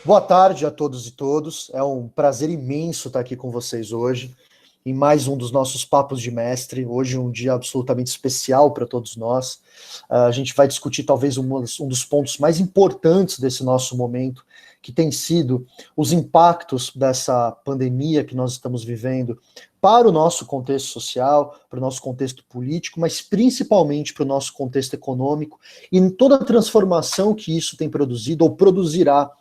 Boa tarde a todos e todas. É um prazer imenso estar aqui com vocês hoje, em mais um dos nossos Papos de Mestre. Hoje é um dia absolutamente especial para todos nós. A gente vai discutir talvez um dos pontos mais importantes desse nosso momento, que tem sido os impactos dessa pandemia que nós estamos vivendo para o nosso contexto social, para o nosso contexto político, mas principalmente para o nosso contexto econômico e em toda a transformação que isso tem produzido ou produzirá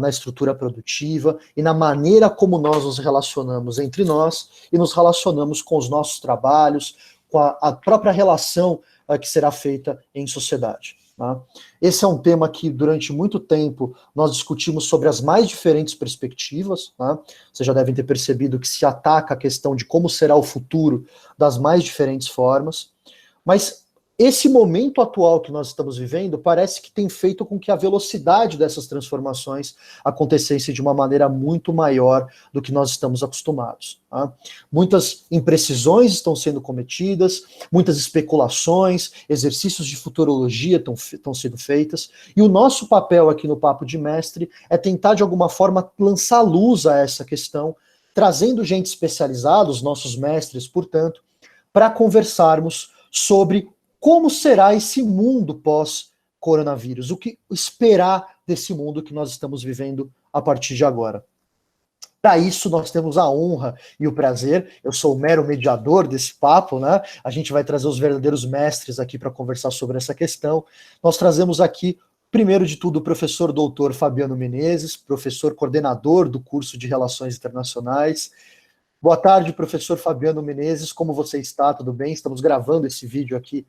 na estrutura produtiva e na maneira como nós nos relacionamos entre nós e nos relacionamos com os nossos trabalhos, com a própria relação que será feita em sociedade. Tá? Esse é um tema que durante muito tempo nós discutimos sobre as mais diferentes perspectivas. Tá? Vocês já devem ter percebido que se ataca a questão de como será o futuro das mais diferentes formas, mas esse momento atual que nós estamos vivendo parece que tem feito com que a velocidade dessas transformações acontecesse de uma maneira muito maior do que nós estamos acostumados. Tá? Muitas imprecisões estão sendo cometidas, muitas especulações, exercícios de futurologia estão sendo feitas, e o nosso papel aqui no Papo de Mestre é tentar de alguma forma lançar luz a essa questão, trazendo gente especializada, os nossos mestres, portanto, para conversarmos sobre como será esse mundo pós-coronavírus? O que esperar desse mundo que nós estamos vivendo a partir de agora? Para isso, nós temos a honra e o prazer, eu sou o mero mediador desse papo, né? A gente vai trazer os verdadeiros mestres aqui para conversar sobre essa questão. Nós trazemos aqui, primeiro de tudo, o professor doutor Fabiano Menezes, professor coordenador do curso de Relações Internacionais. Boa tarde, professor Fabiano Menezes, como você está? Tudo bem? Estamos gravando esse vídeo aqui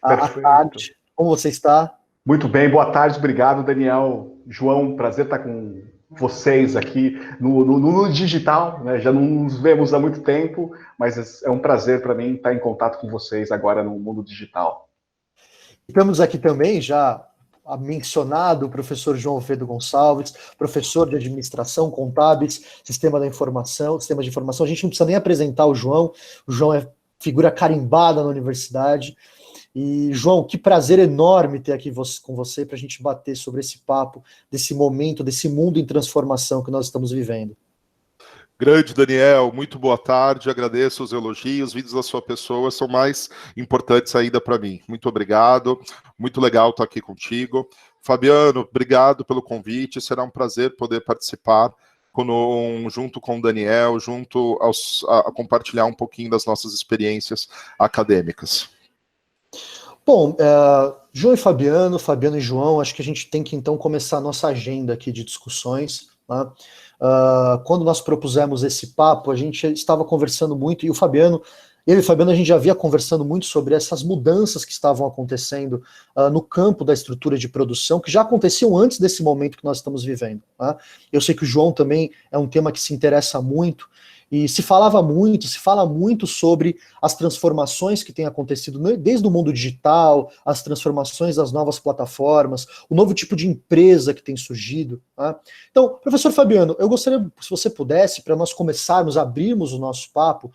à tarde. Como você está? Muito bem, boa tarde, obrigado, Daniel. João, prazer estar com vocês aqui no digital, né? Já não nos vemos há muito tempo, mas é um prazer para mim estar em contato com vocês agora no mundo digital. Estamos aqui também, já mencionado, o professor João Alfredo Gonçalves, professor de Administração, Contábeis, Sistemas de Informação. A gente não precisa nem apresentar o João é figura carimbada na universidade. E, João, que prazer enorme ter aqui com você para a gente bater sobre esse papo, desse momento, desse mundo em transformação que nós estamos vivendo. Grande Daniel, muito boa tarde, agradeço os elogios, vídeos da sua pessoa são mais importantes ainda para mim. Muito obrigado, muito legal estar aqui contigo. Fabiano, obrigado pelo convite, será um prazer poder participar junto com o Daniel, a compartilhar um pouquinho das nossas experiências acadêmicas. Bom, João e Fabiano e João, acho que a gente tem que então começar a nossa agenda aqui de discussões. Tá? Quando nós propusemos esse papo, a gente estava conversando muito, e eu e o Fabiano, a gente já havia conversando muito sobre essas mudanças que estavam acontecendo no campo da estrutura de produção, que já aconteciam antes desse momento que nós estamos vivendo. Tá? Eu sei que o João também é um tema que se interessa muito, e se fala muito sobre as transformações que têm acontecido desde o mundo digital, as transformações das novas plataformas, o novo tipo de empresa que tem surgido. Tá? Então, professor Fabiano, eu gostaria, se você pudesse, para nós começarmos, abrirmos o nosso papo,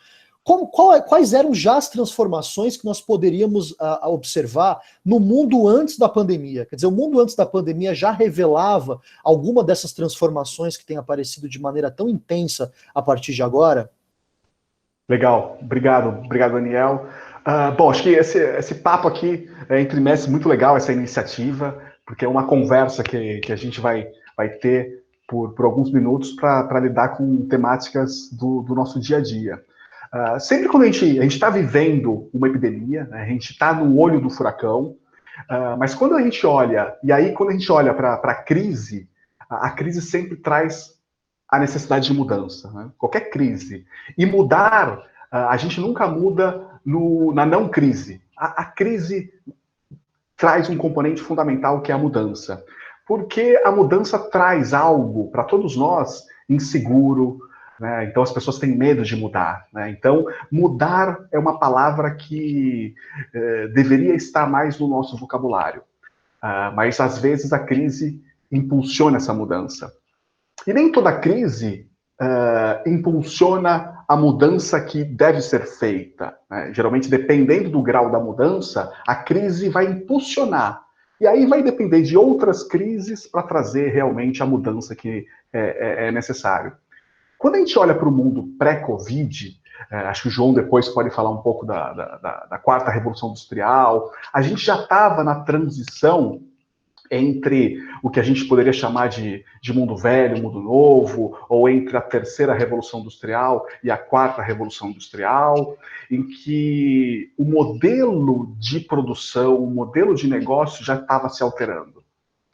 quais eram já as transformações que nós poderíamos observar no mundo antes da pandemia? Quer dizer, o mundo antes da pandemia já revelava alguma dessas transformações que têm aparecido de maneira tão intensa a partir de agora? Legal, obrigado, Daniel. Bom, acho que esse papo aqui entre mestres é muito legal, essa iniciativa, porque é uma conversa que a gente vai ter por alguns minutos para lidar com temáticas do nosso dia a dia. Sempre quando a gente está vivendo uma epidemia, né, a gente está no olho do furacão, mas quando a gente olha para a crise sempre traz a necessidade de mudança, né? Qualquer crise. E mudar, a gente nunca muda na não crise. A crise traz um componente fundamental que é a mudança. Porque a mudança traz algo para todos nós inseguro, né? Então as pessoas têm medo de mudar, né? Então mudar é uma palavra que deveria estar mais no nosso vocabulário, mas às vezes a crise impulsiona essa mudança e nem toda crise impulsiona a mudança que deve ser feita, né? Geralmente, dependendo do grau da mudança, a crise vai impulsionar E aí vai depender de outras crises para trazer realmente a mudança que é necessário. Quando a gente olha para o mundo pré-Covid, acho que o João depois pode falar um pouco da quarta revolução industrial, a gente já estava na transição entre o que a gente poderia chamar de mundo velho, mundo novo, ou entre a terceira revolução industrial e a quarta revolução industrial, em que o modelo de produção, o modelo de negócio já estava se alterando,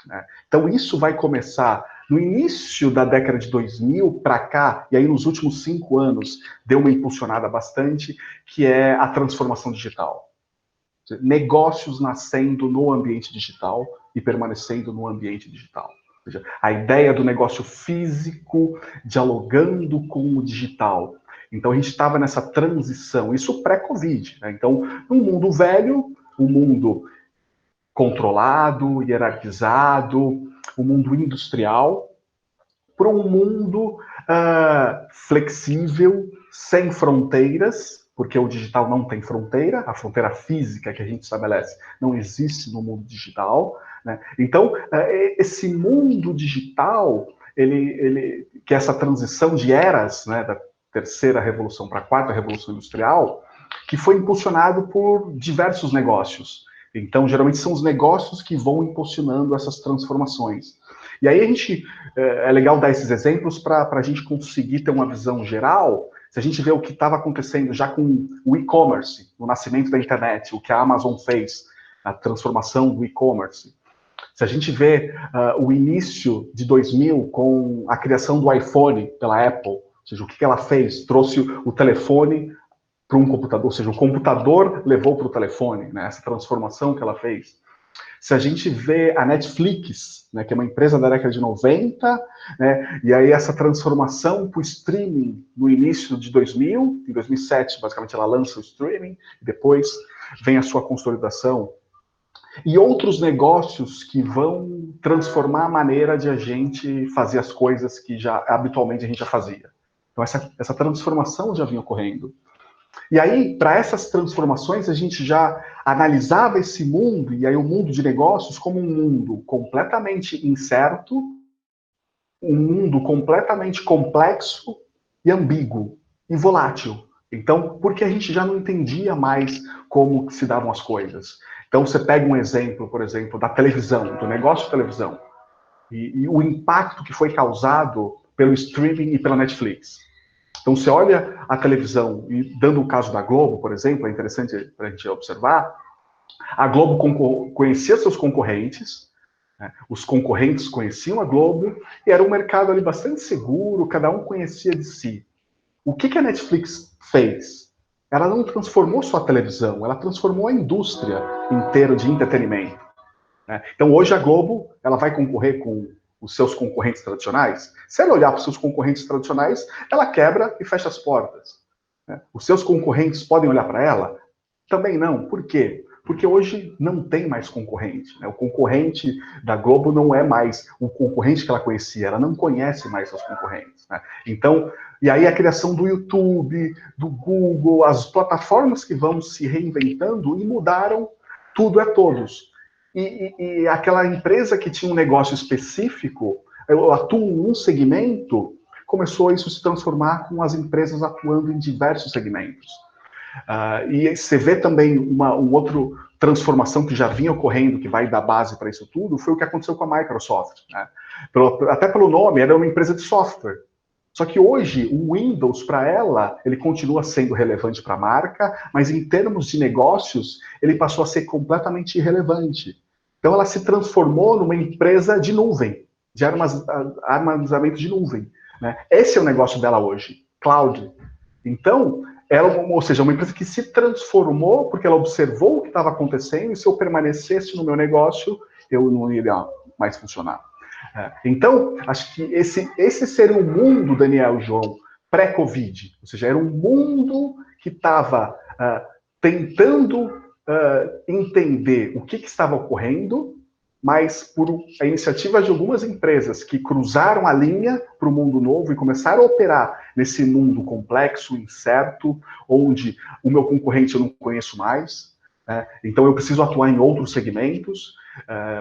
né? Então isso vai começar no início da década de 2000 para cá, e aí nos últimos 5 anos deu uma impulsionada bastante, que é a transformação digital. Negócios nascendo no ambiente digital e permanecendo no ambiente digital. Ou seja, a ideia do negócio físico dialogando com o digital. Então a gente estava nessa transição, isso pré-Covid, né? Então, no mundo velho, o mundo controlado, hierarquizado, o mundo industrial, para um mundo flexível, sem fronteiras, porque o digital não tem fronteira, a fronteira física que a gente estabelece não existe no mundo digital, né? Então, esse mundo digital, que é essa transição de eras, né, da terceira revolução para a quarta revolução industrial, que foi impulsionado por diversos negócios. Então, geralmente são os negócios que vão impulsionando essas transformações. E aí é legal dar esses exemplos para a gente conseguir ter uma visão geral. Se a gente vê o que estava acontecendo já com o e-commerce, o nascimento da internet, o que a Amazon fez, a transformação do e-commerce. Se a gente vê o início de 2000 com a criação do iPhone pela Apple, ou seja, o que ela fez? Trouxe o telefone para um computador, ou seja, o computador levou para o telefone, né? Essa transformação que ela fez. Se a gente vê a Netflix, né, que é uma empresa da década de 90, né, e aí essa transformação para o streaming no início de 2000, em 2007, basicamente ela lança o streaming, depois vem a sua consolidação. E outros negócios que vão transformar a maneira de a gente fazer as coisas que já habitualmente a gente já fazia. Então essa transformação já vinha ocorrendo. E aí, para essas transformações, a gente já analisava esse mundo, e aí o mundo de negócios, como um mundo completamente incerto, um mundo completamente complexo e ambíguo, e volátil. Então, porque a gente já não entendia mais como se davam as coisas. Então, você pega um exemplo, por exemplo, da televisão, do negócio de televisão, e o impacto que foi causado pelo streaming e pela Netflix. Então, você olha a televisão, e dando o caso da Globo, por exemplo, é interessante para a gente observar, a Globo conhecia seus concorrentes, né? Os concorrentes conheciam a Globo, e era um mercado ali bastante seguro, cada um conhecia de si. O que a Netflix fez? Ela não transformou só a televisão, ela transformou a indústria inteira de entretenimento, né? Então, hoje a Globo ela vai concorrer com os seus concorrentes tradicionais. Se ela olhar para os seus concorrentes tradicionais, ela quebra e fecha as portas, né? Os seus concorrentes podem olhar para ela? Também não. Por quê? Porque hoje não tem mais concorrente, né? O concorrente da Globo não é mais o concorrente que ela conhecia, ela não conhece mais seus concorrentes, né? Então, e aí a criação do YouTube, do Google, as plataformas que vão se reinventando e mudaram tudo a todos. E aquela empresa que tinha um negócio específico, atua em um segmento, começou a isso se transformar com as empresas atuando em diversos segmentos. E você vê também uma outra transformação que já vinha ocorrendo, que vai dar base para isso tudo, foi o que aconteceu com a Microsoft, né? Até pelo nome, era uma empresa de software. Só que hoje, o Windows, para ela, ele continua sendo relevante para a marca, mas em termos de negócios, ele passou a ser completamente irrelevante. Então, ela se transformou numa empresa de nuvem, de armazenamento de nuvem, né? Esse é o negócio dela hoje, cloud. Então, ou seja, uma empresa que se transformou porque ela observou o que estava acontecendo e se eu permanecesse no meu negócio, eu não iria mais funcionar. Então, acho que esse seria o mundo, Daniel e João, pré-Covid. Ou seja, era um mundo que estava tentando entender o que estava ocorrendo, mas por a iniciativa de algumas empresas que cruzaram a linha para o mundo novo e começaram a operar nesse mundo complexo, incerto, onde o meu concorrente eu não conheço mais, né? Então eu preciso atuar em outros segmentos.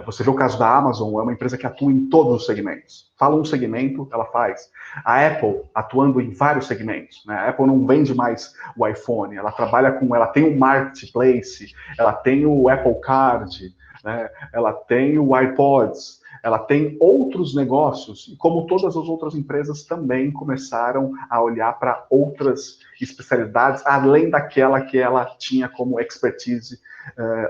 Você vê o caso da Amazon, é uma empresa que atua em todos os segmentos. Fala um segmento, ela faz. A Apple atuando em vários segmentos, né? A Apple não vende mais o iPhone, ela tem um marketplace, ela tem o Apple Card, né? Ela tem o iPods, ela tem outros negócios, e como todas as outras empresas também começaram a olhar para outras especialidades, além daquela que ela tinha como expertise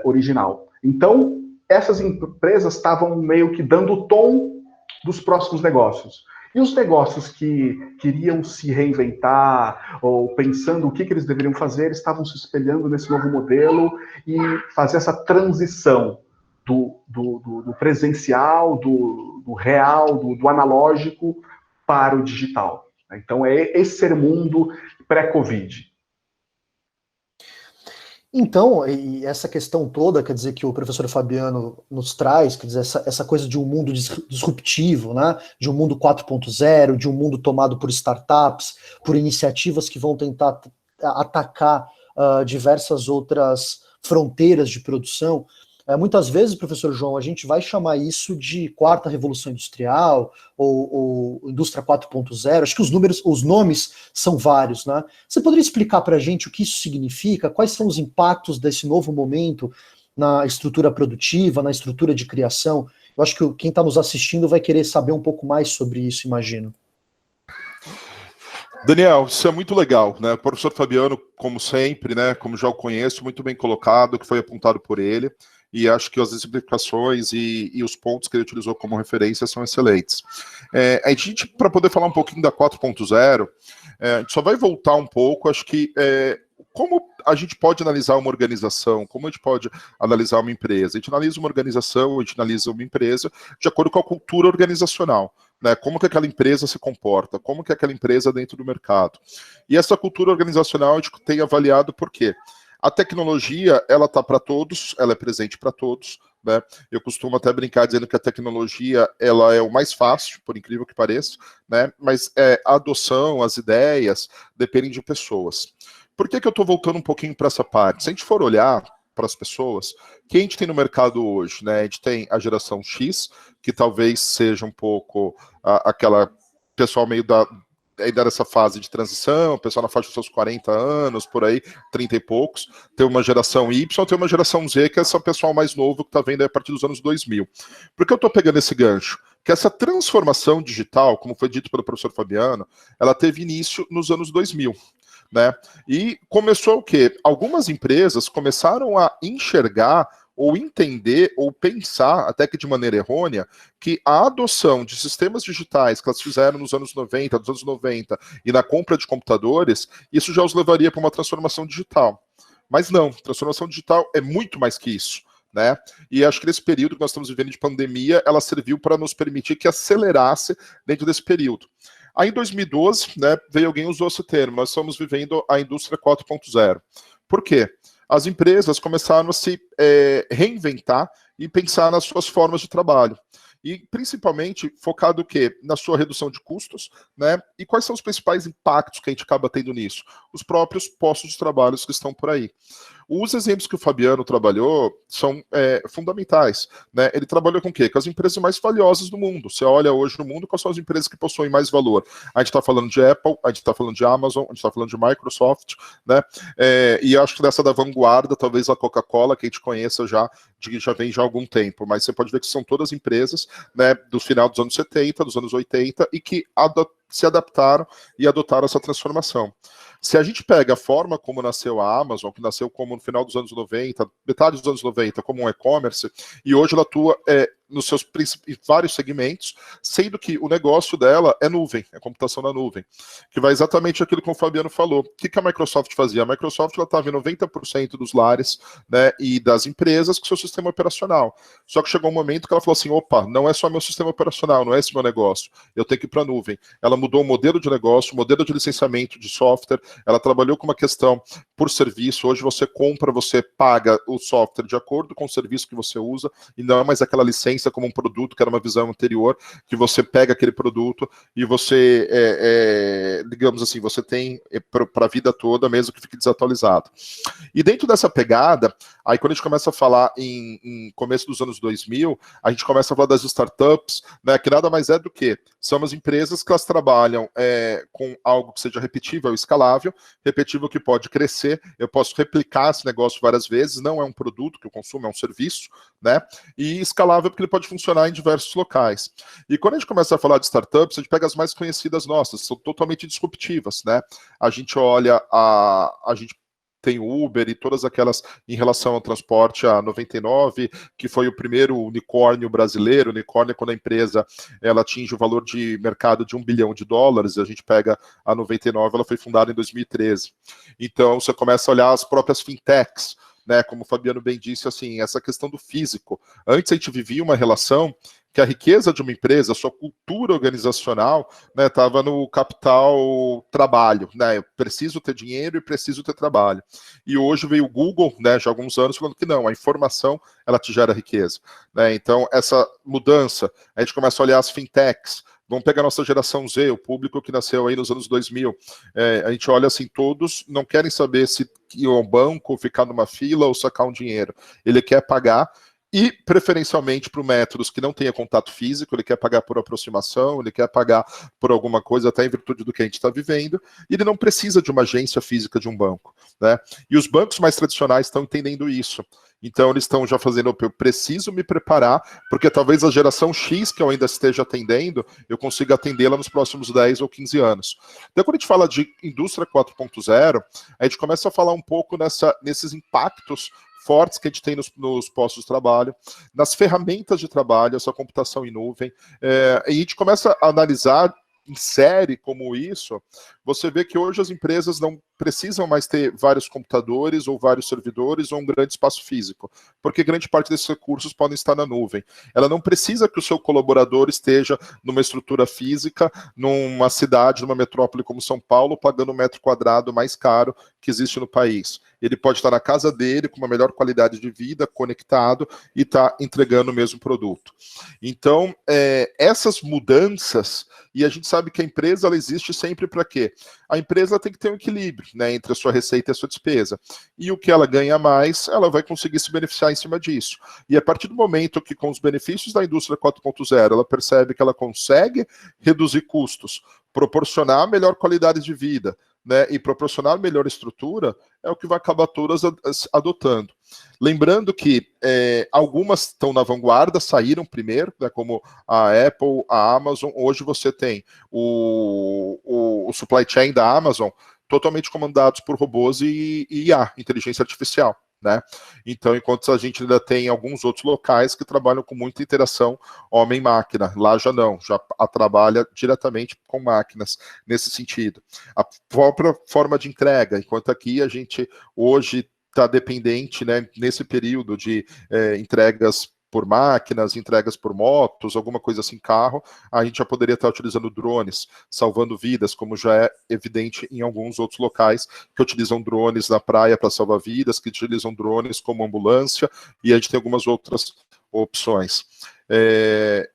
original. Então, essas empresas estavam meio que dando o tom dos próximos negócios. E os negócios que queriam se reinventar, ou pensando o que eles deveriam fazer, estavam se espelhando nesse novo modelo e fazer essa transição do presencial, do real, do analógico para o digital. Então, esse ser mundo pré-Covid. Então, e essa questão toda, quer dizer, que o professor Fabiano nos traz, quer dizer, essa coisa de um mundo disruptivo, né, de um mundo 4.0, de um mundo tomado por startups, por iniciativas que vão tentar atacar diversas outras fronteiras de produção. Muitas vezes, professor João, a gente vai chamar isso de quarta revolução industrial ou indústria 4.0. Acho que os nomes são vários, né? Você poderia explicar para a gente o que isso significa? Quais são os impactos desse novo momento na estrutura produtiva, na estrutura de criação? Eu acho que quem está nos assistindo vai querer saber um pouco mais sobre isso, imagino. Daniel, isso é muito legal, né? O professor Fabiano, como sempre, né? Como já o conheço, muito bem colocado, que foi apontado por ele. E acho que as explicações e os pontos que ele utilizou como referência são excelentes. A gente, para poder falar um pouquinho da 4.0, a gente só vai voltar um pouco, acho que, como a gente pode analisar uma organização, como a gente pode analisar uma empresa. A gente analisa uma organização, a gente analisa uma empresa de acordo com a cultura organizacional. Né, como que aquela empresa se comporta, como que aquela empresa dentro do mercado. E essa cultura organizacional a gente tem avaliado por quê? A tecnologia, ela está para todos, ela é presente para todos, né? Eu costumo até brincar dizendo que a tecnologia, ela é o mais fácil, por incrível que pareça, né? Mas a adoção, as ideias, dependem de pessoas. Por que eu estou voltando um pouquinho para essa parte? Se a gente for olhar para as pessoas, quem a gente tem no mercado hoje, né? A gente tem a geração X, que talvez seja um pouco aquela pessoal meio ainda nessa fase de transição, o pessoal na faixa dos seus 40 anos, por aí, 30 e poucos. Tem uma geração Y, tem uma geração Z, que é esse pessoal mais novo que está vendo aí a partir dos anos 2000. Por que eu estou pegando esse gancho? Que essa transformação digital, como foi dito pelo professor Fabiano, ela teve início nos anos 2000. Né? E começou o quê? Algumas empresas começaram a enxergar ou entender, ou pensar, até que de maneira errônea, que a adoção de sistemas digitais que elas fizeram nos anos 90, e na compra de computadores, isso já os levaria para uma transformação digital. Mas não, transformação digital é muito mais que isso. Né? E acho que nesse período que nós estamos vivendo de pandemia, ela serviu para nos permitir que acelerasse dentro desse período. Aí em 2012, né, veio alguém e usou esse termo, nós estamos vivendo a indústria 4.0. Por quê? As empresas começaram a se reinventar e pensar nas suas formas de trabalho. E principalmente focado o quê? Na sua redução de custos, né? E quais são os principais impactos que a gente acaba tendo nisso? Os próprios postos de trabalho que estão por aí. Os exemplos que o Fabiano trabalhou são fundamentais. Né? Ele trabalhou com o quê? Com as empresas mais valiosas do mundo. Você olha hoje no mundo, quais são as empresas que possuem mais valor? A gente está falando de Apple, a gente está falando de Amazon, a gente está falando de Microsoft, né? E acho que dessa da vanguarda, talvez a Coca-Cola, que a gente conheça já vem já há algum tempo, mas você pode ver que são todas empresas, né, do final dos anos 70, dos anos 80, e que se adaptaram e adotaram essa transformação. Se a gente pega a forma como nasceu a Amazon, que nasceu como no final dos anos 90, metade dos anos 90, como um e-commerce, e hoje ela atua nos seus vários segmentos, sendo que o negócio dela é nuvem, é computação na nuvem, que vai exatamente aquilo que o Fabiano falou. O que a Microsoft fazia? A Microsoft estava em 90% dos lares, né, e das empresas com seu sistema operacional. Só que chegou um momento que ela falou assim, opa, não é só meu sistema operacional, não é esse meu negócio, eu tenho que ir para a nuvem. Ela mudou o modelo de negócio, o modelo de licenciamento de software, ela trabalhou com uma questão por serviço. Hoje você compra, você paga o software de acordo com o serviço que você usa, e não é mais aquela licença pensa como um produto, que era uma visão anterior, que você pega aquele produto e você, digamos assim, você tem para a vida toda, mesmo que fique desatualizado. E dentro dessa pegada, aí quando a gente começa a falar em começo dos anos 2000, a gente começa a falar das startups, né, que nada mais é do que são as empresas que elas trabalham com algo que seja repetível e escalável, repetível que pode crescer, eu posso replicar esse negócio várias vezes, não é um produto que eu consumo, é um serviço, né, e escalável porque ele pode funcionar em diversos locais. E quando a gente começa a falar de startups, a gente pega as mais conhecidas nossas, são totalmente disruptivas, né, a gente olha, a gente tem o Uber e todas aquelas em relação ao transporte, a 99, que foi o primeiro unicórnio brasileiro. Unicórnio é quando a empresa ela atinge o valor de mercado de $1 bilhão, a gente pega a 99, ela foi fundada em 2013. Então, você começa a olhar as próprias fintechs, né, como o Fabiano bem disse, assim, essa questão do físico. Antes a gente vivia uma relação que a riqueza de uma empresa, a sua cultura organizacional, né, estava no capital trabalho, né, eu preciso ter dinheiro e preciso ter trabalho. E hoje veio o Google, né, já há alguns anos, falando que não, a informação, ela te gera riqueza, né, então essa mudança, a gente começa a olhar as fintechs, vamos pegar a nossa geração Z, o público que nasceu aí nos anos 2000, a gente olha assim, todos não querem saber se ir ao banco, ficar numa fila ou sacar um dinheiro, ele quer pagar, e preferencialmente para métodos que não tenha contato físico, ele quer pagar por aproximação, ele quer pagar por alguma coisa, até em virtude do que a gente está vivendo, e ele não precisa de uma agência física de um banco, né? E os bancos mais tradicionais estão entendendo isso. Então eles estão já fazendo, eu preciso me preparar, porque talvez a geração X que eu ainda esteja atendendo, eu consiga atendê-la nos próximos 10 ou 15 anos. Então quando a gente fala de indústria 4.0, a gente começa a falar um pouco nesses impactos fortes que a gente tem nos postos de trabalho, nas ferramentas de trabalho, essa computação em nuvem, e a gente começa a analisar em série como isso, você vê que hoje as empresas não precisam mais ter vários computadores ou vários servidores ou um grande espaço físico, porque grande parte desses recursos podem estar na nuvem. Ela não precisa que o seu colaborador esteja numa estrutura física, numa cidade, numa metrópole como São Paulo, pagando um metro quadrado mais caro que existe no país. Ele pode estar na casa dele, com uma melhor qualidade de vida, conectado, e está entregando o mesmo produto. Então, essas mudanças, e a gente sabe que a empresa ela existe sempre para quê? A empresa tem que ter um equilíbrio, né, entre a sua receita e a sua despesa. E o que ela ganha mais, ela vai conseguir se beneficiar em cima disso. E a partir do momento que, com os benefícios da indústria 4.0, ela percebe que ela consegue reduzir custos, proporcionar melhor qualidade de vida, né, e proporcionar melhor estrutura, é o que vai acabar todas adotando. Lembrando que algumas estão na vanguarda, saíram primeiro, né, como a Apple, a Amazon. Hoje você tem o supply chain da Amazon totalmente comandados por robôs e IA, inteligência artificial, né? Então, enquanto a gente ainda tem alguns outros locais que trabalham com muita interação homem-máquina, lá já não, já trabalha diretamente com máquinas nesse sentido. A própria forma de entrega, enquanto aqui a gente hoje está dependente, né, nesse período de entregas por máquinas, entregas por motos, alguma coisa assim, carro, a gente já poderia estar utilizando drones, salvando vidas, como já é evidente em alguns outros locais que utilizam drones na praia para salvar vidas, que utilizam drones como ambulância, e a gente tem algumas outras opções.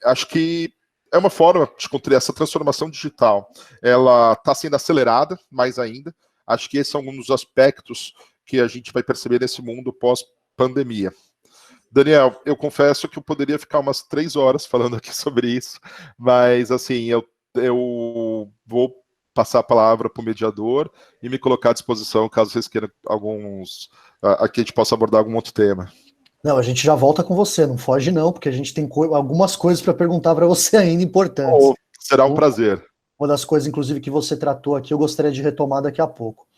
Acho que é uma forma de essa transformação digital, ela está sendo acelerada mais ainda. Acho que esse é um dos aspectos que a gente vai perceber nesse mundo pós-pandemia. Daniel, eu confesso que eu poderia ficar umas 3 horas falando aqui sobre isso, mas assim, eu vou passar a palavra para o mediador e me colocar à disposição caso vocês queiram aqui a gente possa abordar algum outro tema. Não, a gente já volta com você, não foge não, porque a gente tem algumas coisas para perguntar para você ainda importantes. Será um prazer. Uma das coisas, inclusive, que você tratou aqui, eu gostaria de retomar daqui a pouco.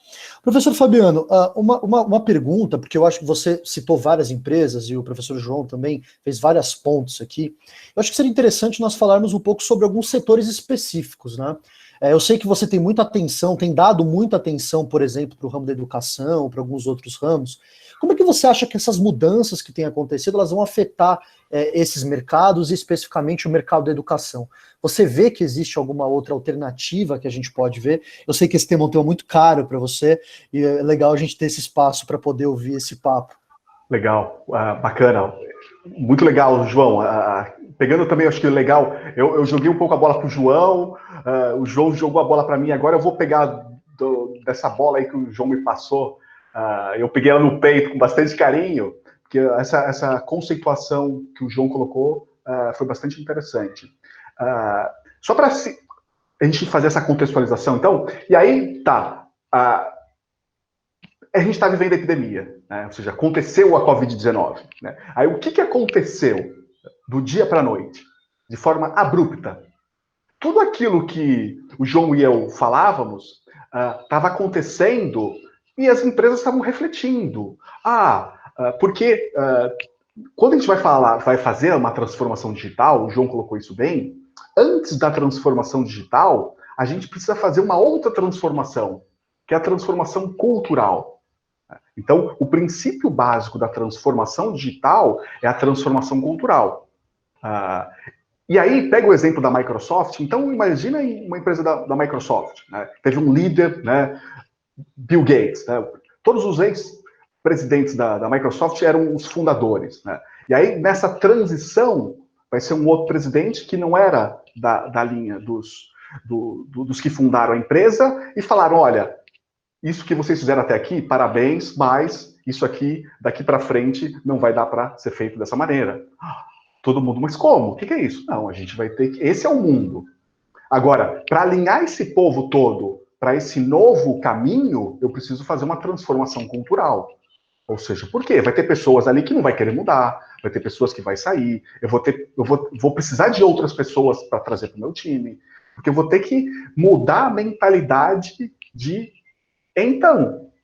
Professor Fabiano, uma pergunta, porque eu acho que você citou várias empresas e o professor João também fez várias pontos aqui. Eu acho que seria interessante nós falarmos um pouco sobre alguns setores específicos, né? Eu sei que você tem muita atenção, tem dado muita atenção, por exemplo, para o ramo da educação, para alguns outros ramos. Como é que você acha que essas mudanças que têm acontecido, elas vão afetar esses mercados e especificamente o mercado da educação? Você vê que existe alguma outra alternativa que a gente pode ver? Eu sei que esse tema é um tema muito caro para você e é legal a gente ter esse espaço para poder ouvir esse papo. Legal, bacana. Muito legal, João. Pegando também, acho que legal, eu joguei um pouco a bola para o João jogou a bola para mim, agora eu vou pegar dessa bola aí que o João me passou, eu peguei ela no peito com bastante carinho, porque essa conceituação que o João colocou foi bastante interessante. Só para a gente fazer essa contextualização, então, e aí tá, a gente está vivendo a epidemia, né? Ou seja, aconteceu a Covid-19. Né? Aí o que aconteceu do dia para a noite, de forma abrupta? Tudo aquilo que o João e eu falávamos estava acontecendo e as empresas estavam refletindo. Porque quando a gente vai fazer uma transformação digital, o João colocou isso bem, antes da transformação digital, a gente precisa fazer uma outra transformação, que é a transformação cultural. Então, o princípio básico da transformação digital é a transformação cultural. E aí, pega o exemplo da Microsoft. Então, imagina uma empresa da Microsoft. Né? Teve um líder, né? Bill Gates. Né? Todos os ex-presidentes da Microsoft eram os fundadores. Né? E aí, nessa transição, vai ser um outro presidente que não era da linha dos que fundaram a empresa e falaram, olha, isso que vocês fizeram até aqui, parabéns, mas isso aqui, daqui para frente, não vai dar para ser feito dessa maneira. Todo mundo, mas como? O que é isso? Não, a gente vai ter que... Esse é o mundo. Agora, para alinhar esse povo todo para esse novo caminho, eu preciso fazer uma transformação cultural. Ou seja, por quê? Vai ter pessoas ali que não vai querer mudar, vai ter pessoas que vai sair, eu vou precisar de outras pessoas para trazer para o meu time, porque eu vou ter que mudar a mentalidade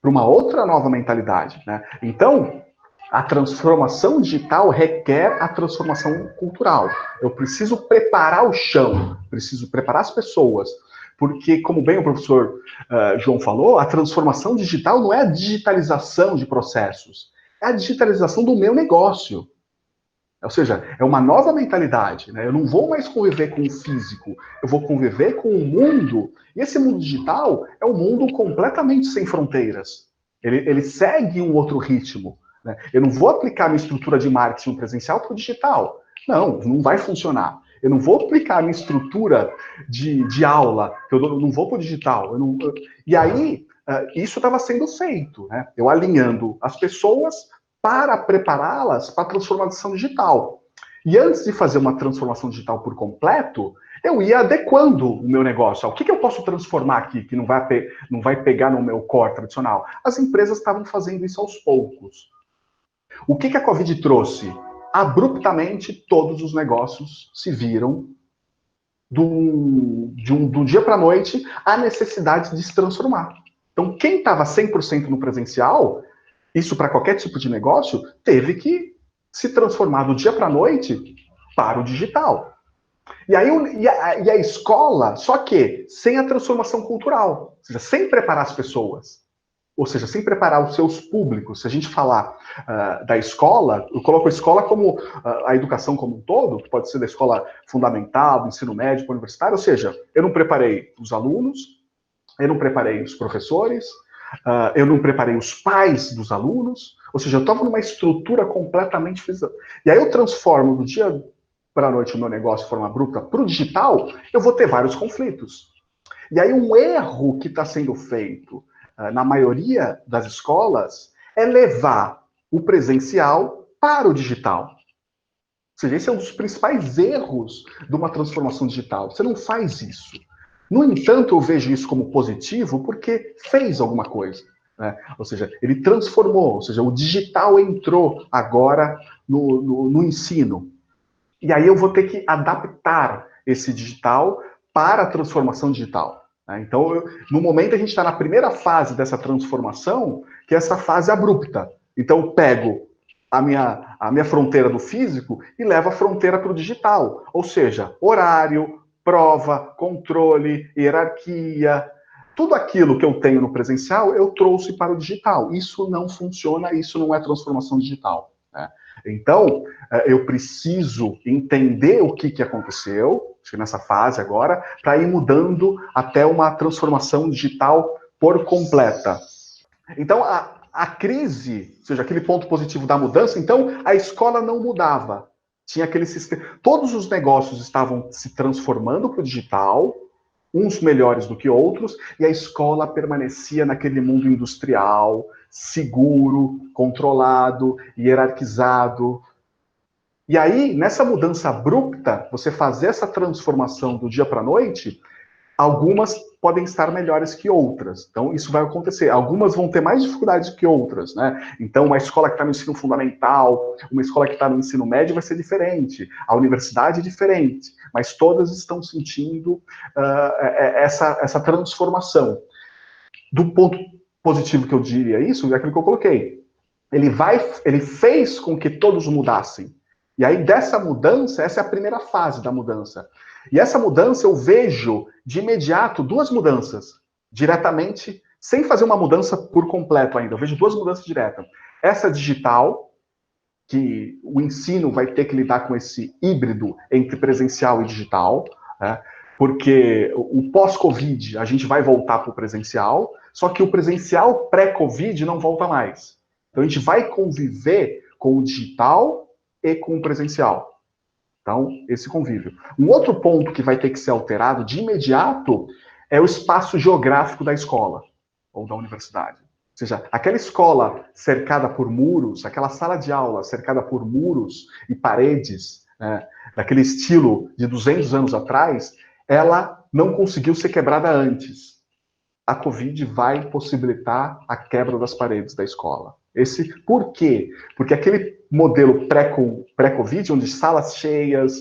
para uma outra nova mentalidade. Né? Então, a transformação digital requer a transformação cultural. Eu preciso preparar o chão, preciso preparar as pessoas, porque, como bem o professor João falou, a transformação digital não é a digitalização de processos, é a digitalização do meu negócio. Ou seja, é uma nova mentalidade. Né? Eu não vou mais conviver com o físico, eu vou conviver com o mundo. E esse mundo digital é um mundo completamente sem fronteiras. Ele segue um outro ritmo. Né? Eu não vou aplicar minha estrutura de marketing presencial para o digital. Não vai funcionar. Eu não vou aplicar minha estrutura de aula, eu não vou para o digital. E aí, isso estava sendo feito. Né? Eu alinhando as pessoas para prepará-las para a transformação digital. E antes de fazer uma transformação digital por completo, eu ia adequando o meu negócio. O que eu posso transformar aqui que não vai pegar no meu core tradicional? As empresas estavam fazendo isso aos poucos. O que a Covid trouxe? Abruptamente, todos os negócios se viram, do dia para a noite, a necessidade de se transformar. Então, quem estava 100% no presencial, isso para qualquer tipo de negócio, teve que se transformar do dia para a noite para o digital. E a escola, só que sem a transformação cultural, ou seja, sem preparar as pessoas, ou seja, sem preparar os seus públicos. Se a gente falar da escola, eu coloco a escola como a educação como um todo, que pode ser da escola fundamental, do ensino médio, universitário, ou seja, eu não preparei os alunos, eu não preparei os professores, eu não preparei os pais dos alunos, ou seja, eu estava numa estrutura completamente física. E aí eu transformo do dia para a noite o meu negócio de forma abrupta para o digital, eu vou ter vários conflitos. E aí um erro que está sendo feito na maioria das escolas é levar o presencial para o digital. Ou seja, esse é um dos principais erros de uma transformação digital. Você não faz isso. No entanto, eu vejo isso como positivo porque fez alguma coisa. Né? Ou seja, ele transformou, ou seja, o digital entrou agora no ensino. E aí eu vou ter que adaptar esse digital para a transformação digital. Né? Então, no momento, a gente está na primeira fase dessa transformação, que é essa fase abrupta. Então, eu pego a minha fronteira do físico e levo a fronteira para o digital. Ou seja, horário, prova, controle, hierarquia, tudo aquilo que eu tenho no presencial, eu trouxe para o digital. Isso não funciona, isso não é transformação digital. Né? Então, eu preciso entender o que aconteceu, nessa fase agora, para ir mudando até uma transformação digital por completa. Então, a crise, ou seja, aquele ponto positivo da mudança, então a escola não mudava. Tinha aquele sistema. Todos os negócios estavam se transformando para o digital, uns melhores do que outros, e a escola permanecia naquele mundo industrial, seguro, controlado, hierarquizado. E aí, nessa mudança abrupta, você fazer essa transformação do dia para a noite, algumas podem estar melhores que outras. Então, isso vai acontecer. Algumas vão ter mais dificuldades que outras, né? Então, uma escola que está no ensino fundamental, uma escola que está no ensino médio vai ser diferente. A universidade é diferente. Mas todas estão sentindo essa transformação. Do ponto positivo que eu diria isso, é aquilo que eu coloquei. Ele fez com que todos mudassem. E aí, dessa mudança, essa é a primeira fase da mudança. E essa mudança eu vejo de imediato duas mudanças, diretamente, sem fazer uma mudança por completo ainda. Eu vejo duas mudanças diretas. Essa digital, que o ensino vai ter que lidar com esse híbrido entre presencial e digital, né? Porque o pós-Covid a gente vai voltar para o presencial, só que o presencial pré-Covid não volta mais. Então a gente vai conviver com o digital e com o presencial. Então, esse convívio. Um outro ponto que vai ter que ser alterado de imediato é o espaço geográfico da escola ou da universidade. Ou seja, aquela escola cercada por muros, aquela sala de aula cercada por muros e paredes, né, daquele estilo de 200 anos atrás, ela não conseguiu ser quebrada antes. A Covid vai possibilitar a quebra das paredes da escola. Por quê? Porque aquele modelo pré-Covid, onde salas cheias,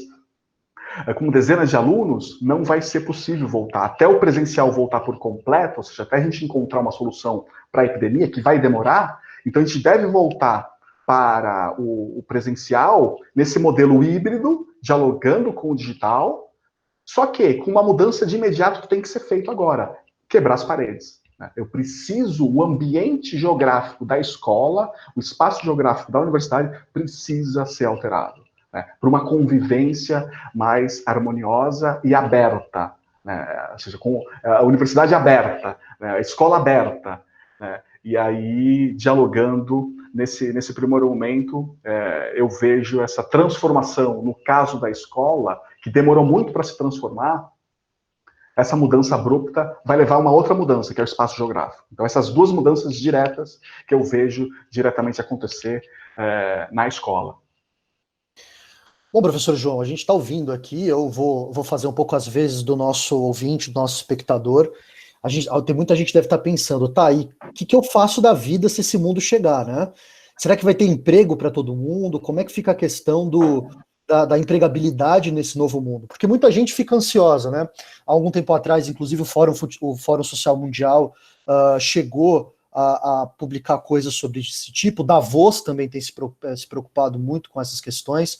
com dezenas de alunos, não vai ser possível voltar. Até o presencial voltar por completo, ou seja, até a gente encontrar uma solução para a epidemia, que vai demorar, então a gente deve voltar para o presencial nesse modelo híbrido, dialogando com o digital, só que com uma mudança de imediato que tem que ser feito agora, quebrar as paredes. Eu preciso, o ambiente geográfico da escola, o espaço geográfico da universidade precisa ser alterado, né, para uma convivência mais harmoniosa e aberta, né, ou seja, com a universidade aberta, né, a escola aberta, né, e aí dialogando nesse primeiro momento, eu vejo essa transformação, no caso da escola, que demorou muito para se transformar. Essa mudança abrupta vai levar a uma outra mudança, que é o espaço geográfico. Então, essas duas mudanças diretas que eu vejo diretamente acontecer na escola. Bom, professor João, a gente está ouvindo aqui, eu vou fazer um pouco às vezes do nosso ouvinte, do nosso espectador. Tem muita gente que deve estar pensando, tá, e o que eu faço da vida se esse mundo chegar, né? Será que vai ter emprego para todo mundo? Como é que fica a questão da empregabilidade nesse novo mundo? Porque muita gente fica ansiosa, né? Há algum tempo atrás, inclusive, o Fórum Social Mundial chegou a publicar coisas sobre esse tipo. Davos também tem se preocupado muito com essas questões.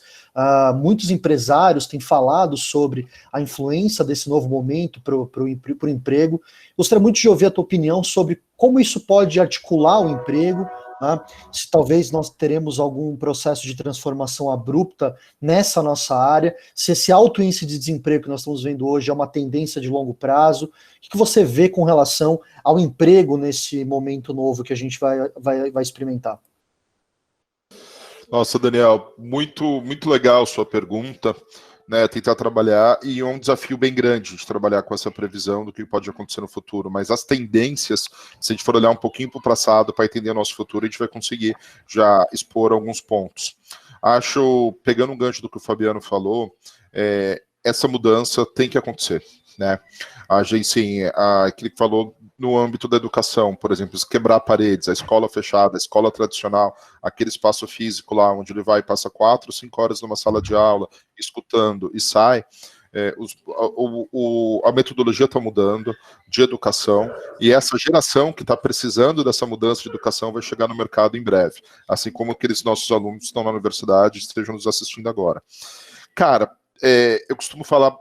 Muitos empresários têm falado sobre a influência desse novo momento para o emprego. Gostaria muito de ouvir a tua opinião sobre como isso pode articular o emprego, né? Se talvez nós teremos algum processo de transformação abrupta nessa nossa área, se esse alto índice de desemprego que nós estamos vendo hoje é uma tendência de longo prazo, o que você vê com relação ao emprego nesse momento novo que a gente vai experimentar? Nossa, Daniel, muito legal sua pergunta, né, tentar trabalhar, e é um desafio bem grande de trabalhar com essa previsão do que pode acontecer no futuro, mas as tendências, se a gente for olhar um pouquinho para o passado para entender o nosso futuro, a gente vai conseguir já expor alguns pontos. Acho, pegando um gancho do que o Fabiano falou, essa mudança tem que acontecer, né? A gente, sim, aquele que falou no âmbito da educação, por exemplo, quebrar paredes, a escola fechada, a escola tradicional, aquele espaço físico lá onde ele vai e passa 4, 5 horas numa sala de aula, escutando e sai, a metodologia está mudando de educação, e essa geração que está precisando dessa mudança de educação vai chegar no mercado em breve, assim como aqueles nossos alunos que estão na universidade estejam nos assistindo agora. Cara, eu costumo falar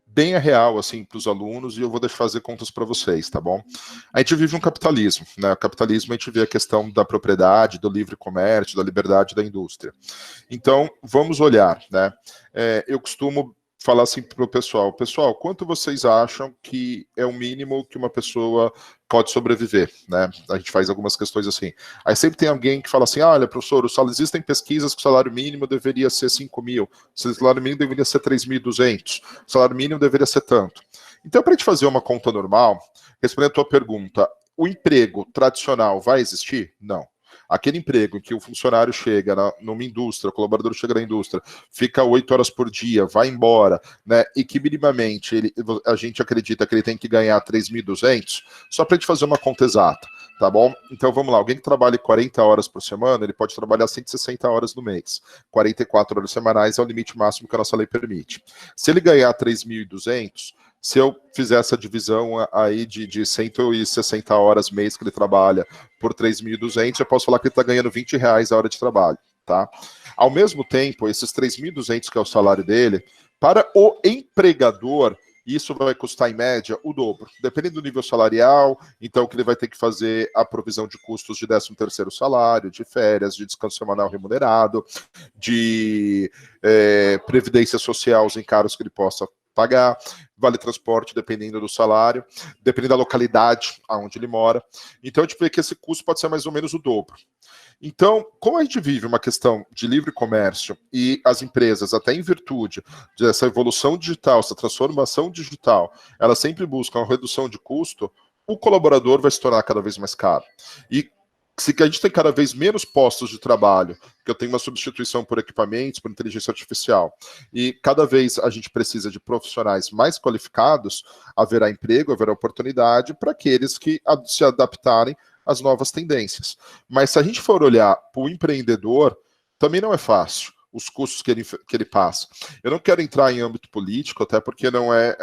bem a real, assim, para os alunos, e eu vou deixar fazer contas para vocês, tá bom? A gente vive um capitalismo, né? O capitalismo, a gente vê a questão da propriedade, do livre comércio, da liberdade da indústria. Então, vamos olhar, né? Eu costumo falar assim para o pessoal, quanto vocês acham que é o mínimo que uma pessoa pode sobreviver, né? A gente faz algumas questões assim. Aí sempre tem alguém que fala assim, olha, professor, existem pesquisas que o salário mínimo deveria ser 5 mil, o salário mínimo deveria ser 3.200, o salário mínimo deveria ser tanto. Então, para a gente fazer uma conta normal, respondendo a tua pergunta, o emprego tradicional vai existir? Não. Aquele emprego em que o funcionário chega numa indústria, o colaborador chega na indústria, fica 8 horas por dia, vai embora, né, e que minimamente a gente acredita que ele tem que ganhar 3.200, só para a gente fazer uma conta exata, tá bom? Então vamos lá, alguém que trabalha 40 horas por semana, ele pode trabalhar 160 horas no mês, 44 horas semanais é o limite máximo que a nossa lei permite. Se ele ganhar 3.200, se eu fizer essa divisão aí de 160 horas mês que ele trabalha por 3.200, eu posso falar que ele está ganhando R$20 a hora de trabalho, tá? Ao mesmo tempo, esses 3.200 que é o salário dele, para o empregador, isso vai custar em média o dobro, dependendo do nível salarial, então que ele vai ter que fazer a provisão de custos de 13º salário, de férias, de descanso semanal remunerado, de previdência social, os encargos que ele possa pagar, vale transporte dependendo do salário, dependendo da localidade aonde ele mora. Então a gente vê que esse custo pode ser mais ou menos o dobro. Então, como a gente vive uma questão de livre comércio e as empresas, até em virtude dessa evolução digital, essa transformação digital, elas sempre buscam uma redução de custo, o colaborador vai se tornar cada vez mais caro. E se a gente tem cada vez menos postos de trabalho, que eu tenho uma substituição por equipamentos, por inteligência artificial, e cada vez a gente precisa de profissionais mais qualificados, haverá emprego, haverá oportunidade para aqueles que se adaptarem às novas tendências. Mas se a gente for olhar para o empreendedor, também não é fácil os custos que ele passa. Eu não quero entrar em âmbito político, até porque não é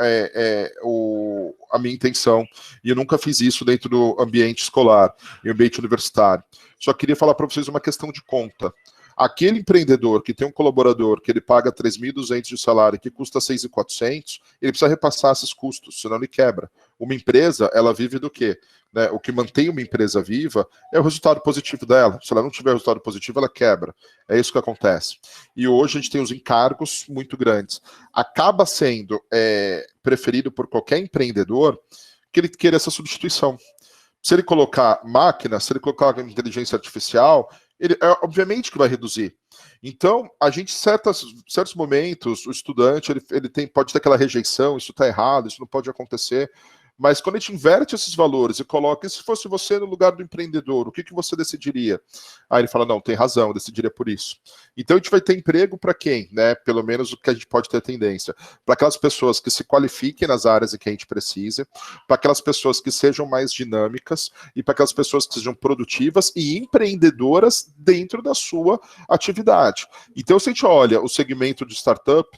a minha intenção, e eu nunca fiz isso dentro do ambiente escolar, em ambiente universitário. Só queria falar para vocês uma questão de conta. Aquele empreendedor que tem um colaborador que ele paga 3.200 de salário, que custa 6.400, ele precisa repassar esses custos, senão ele quebra. Uma empresa, ela vive do quê? Né? O que mantém uma empresa viva é o resultado positivo dela. Se ela não tiver resultado positivo, ela quebra. É isso que acontece. E hoje a gente tem os encargos muito grandes. Acaba sendo preferido por qualquer empreendedor que ele queira essa substituição. Se ele colocar máquina, se ele colocar inteligência artificial, ele obviamente que vai reduzir. Então, a gente, certos momentos, o estudante ele pode ter aquela rejeição, isso está errado, isso não pode acontecer. Mas quando a gente inverte esses valores e coloca, e se fosse você no lugar do empreendedor, o que você decidiria? Aí ele fala, não, tem razão, eu decidiria por isso. Então a gente vai ter emprego para quem? Né? Pelo menos o que a gente pode ter tendência. Para aquelas pessoas que se qualifiquem nas áreas em que a gente precisa, para aquelas pessoas que sejam mais dinâmicas e para aquelas pessoas que sejam produtivas e empreendedoras dentro da sua atividade. Então se a gente olha o segmento de startup,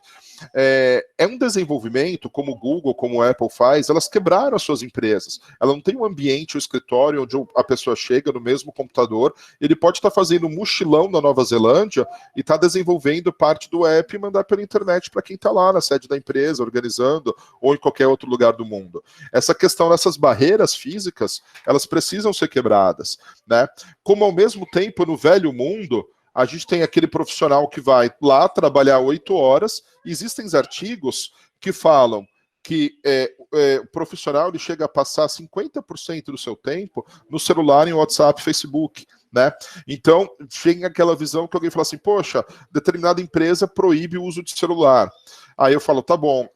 é um desenvolvimento, como o Google, como a Apple faz, elas quebraram as suas empresas. Ela não tem um ambiente, um escritório onde a pessoa chega no mesmo computador, ele pode estar fazendo um mochilão na Nova Zelândia e estar desenvolvendo parte do app e mandar pela internet para quem está lá na sede da empresa, organizando, ou em qualquer outro lugar do mundo. Essa questão dessas barreiras físicas, elas precisam ser quebradas, né? Como ao mesmo tempo, no velho mundo, a gente tem aquele profissional que vai lá trabalhar 8 horas. Existem artigos que falam que o profissional ele chega a passar 50% do seu tempo no celular, em WhatsApp, Facebook, né? Então, chega aquela visão que alguém fala assim, poxa, determinada empresa proíbe o uso de celular. Aí eu falo, tá bom,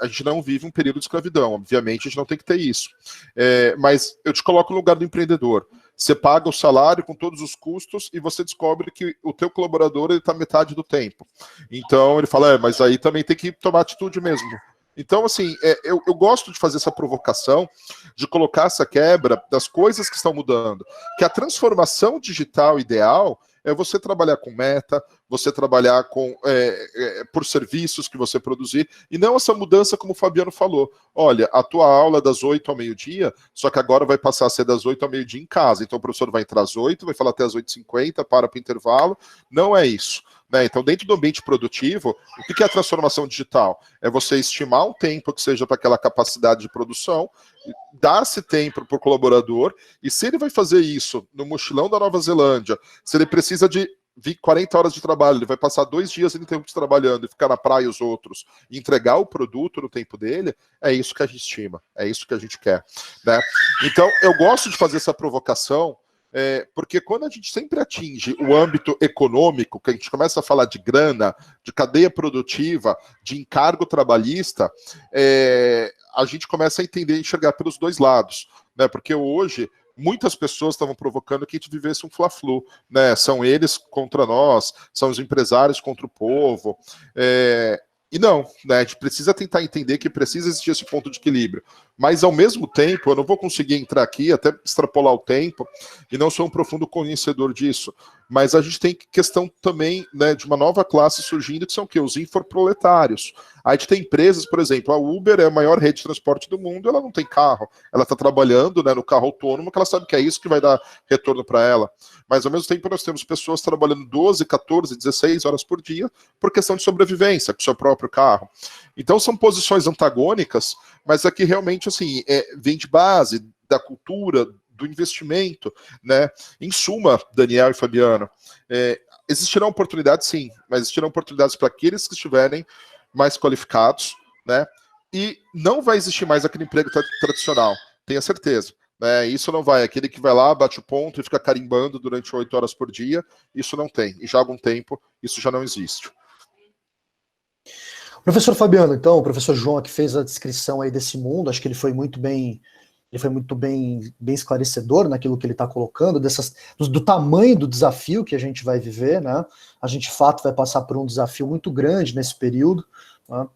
a gente não vive um período de escravidão, obviamente a gente não tem que ter isso. Mas eu te coloco no lugar do empreendedor. Você paga o salário com todos os custos e você descobre que o teu colaborador está metade do tempo. Então ele fala, mas aí também tem que tomar atitude mesmo. Então, assim, eu gosto de fazer essa provocação, de colocar essa quebra das coisas que estão mudando. Que a transformação digital ideal é você trabalhar com meta, você trabalhar por serviços que você produzir, e não essa mudança como o Fabiano falou. Olha, a tua aula é das 8 ao meio-dia, só que agora vai passar a ser das 8 ao meio-dia em casa. Então o professor vai entrar às 8, vai falar até às 8h50, para o intervalo. Não é isso. Né? Então, dentro do ambiente produtivo, o que é a transformação digital? É você estimar um tempo que seja para aquela capacidade de produção, dar-se tempo para o colaborador, e se ele vai fazer isso no mochilão da Nova Zelândia, se ele precisa de 40 horas de trabalho, ele vai passar 2 dias ininterruptos trabalhando e ficar na praia os outros e entregar o produto no tempo dele, é isso que a gente estima, é isso que a gente quer, né? Então, eu gosto de fazer essa provocação, porque quando a gente sempre atinge o âmbito econômico, que a gente começa a falar de grana, de cadeia produtiva, de encargo trabalhista, a gente começa a entender e enxergar pelos dois lados, né? Porque hoje muitas pessoas estavam provocando que a gente vivesse um fla-flu, né? São eles contra nós, são os empresários contra o povo. E não, né? A gente precisa tentar entender que precisa existir esse ponto de equilíbrio. Mas, ao mesmo tempo, eu não vou conseguir entrar aqui, até extrapolar o tempo, e não sou um profundo conhecedor disso. Mas a gente tem questão também, né, de uma nova classe surgindo, que são o quê? Os infoproletários. A gente tem empresas, por exemplo, a Uber é a maior rede de transporte do mundo, ela não tem carro. Ela está trabalhando, né, no carro autônomo, que ela sabe que é isso que vai dar retorno para ela. Mas, ao mesmo tempo, nós temos pessoas trabalhando 12, 14, 16 horas por dia por questão de sobrevivência, com o seu próprio carro. Então, são posições antagônicas, mas aqui realmente, assim, vem de base da cultura, do investimento, né? Em suma, Daniel e Fabiano, existirão oportunidades, sim, mas existirão oportunidades para aqueles que estiverem mais qualificados, né? E não vai existir mais aquele emprego tradicional, tenha certeza. Isso não vai, aquele que vai lá, bate o ponto e fica carimbando durante 8 horas por dia, isso não tem, e já há algum tempo isso já não existe. Professor Fabiano, então, o professor João que fez a descrição aí desse mundo, acho que ele foi muito bem esclarecedor naquilo que ele está colocando, do tamanho do desafio que a gente vai viver, né? A gente, de fato, vai passar por um desafio muito grande nesse período, né?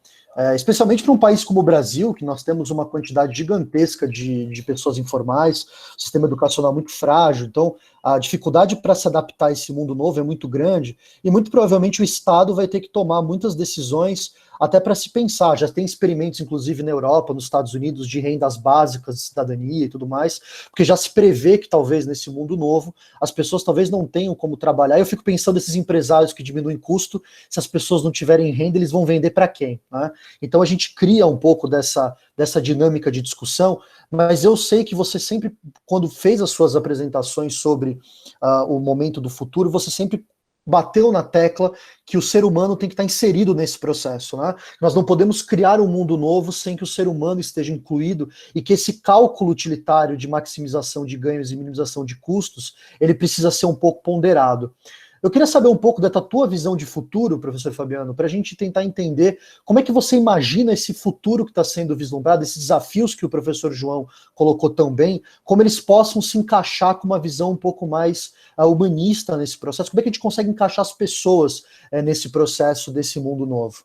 Especialmente para um país como o Brasil, que nós temos uma quantidade gigantesca de pessoas informais, sistema educacional muito frágil, então a dificuldade para se adaptar a esse mundo novo é muito grande, e muito provavelmente o Estado vai ter que tomar muitas decisões até para se pensar. Já tem experimentos, inclusive, na Europa, nos Estados Unidos, de rendas básicas de cidadania e tudo mais, porque já se prevê que talvez nesse mundo novo as pessoas talvez não tenham como trabalhar. Eu fico pensando nesses empresários que diminuem custo, se as pessoas não tiverem renda, eles vão vender para quem, né? Então a gente cria um pouco dessa dinâmica de discussão, mas eu sei que você sempre, quando fez as suas apresentações sobre o momento do futuro, você sempre bateu na tecla que o ser humano tem que estar inserido nesse processo, né? Nós não podemos criar um mundo novo sem que o ser humano esteja incluído e que esse cálculo utilitário de maximização de ganhos e minimização de custos, ele precisa ser um pouco ponderado. Eu queria saber um pouco da tua visão de futuro, professor Fabiano, para a gente tentar entender como é que você imagina esse futuro que está sendo vislumbrado, esses desafios que o professor João colocou tão bem, como eles possam se encaixar com uma visão um pouco mais humanista nesse processo. Como é que a gente consegue encaixar as pessoas nesse processo desse mundo novo?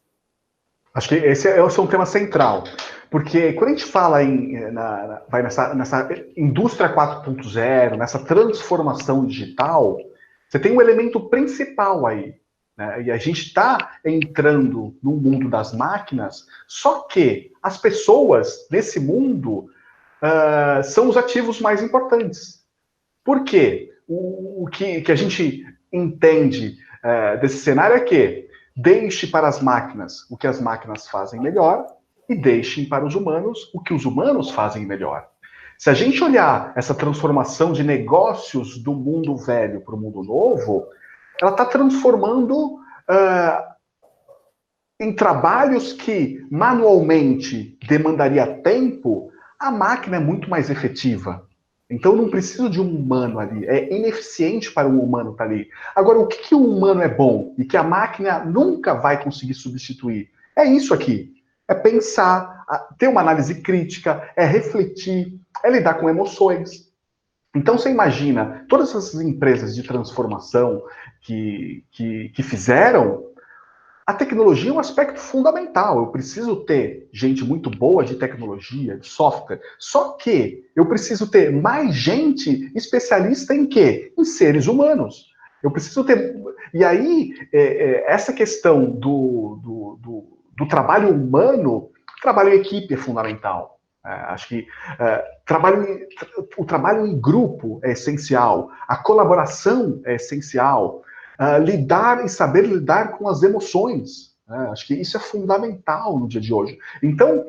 Acho que esse é um tema central, porque quando a gente fala nessa indústria 4.0, nessa transformação digital, você tem um elemento principal aí, né? E a gente está entrando no mundo das máquinas, só que as pessoas nesse mundo são os ativos mais importantes. Por quê? O que a gente entende desse cenário é que deixe para as máquinas o que as máquinas fazem melhor e deixem para os humanos o que os humanos fazem melhor. Se a gente olhar essa transformação de negócios do mundo velho para o mundo novo, ela está transformando em trabalhos que manualmente demandaria tempo, a máquina é muito mais efetiva. Então eu não preciso de um humano ali, é ineficiente para um humano estar ali. Agora, o que um humano é bom e que a máquina nunca vai conseguir substituir? É isso aqui, é pensar, ter uma análise crítica, é refletir, é lidar com emoções. Então você imagina, todas essas empresas de transformação que fizeram, a tecnologia é um aspecto fundamental. Eu preciso ter gente muito boa de tecnologia, de software. Só que eu preciso ter mais gente especialista em quê? Em seres humanos. Eu preciso ter... E aí, essa questão do trabalho humano, trabalho em equipe é fundamental. Acho que o trabalho em grupo é essencial. A colaboração é essencial. Lidar e saber lidar com as emoções. Acho que isso é fundamental no dia de hoje. Então,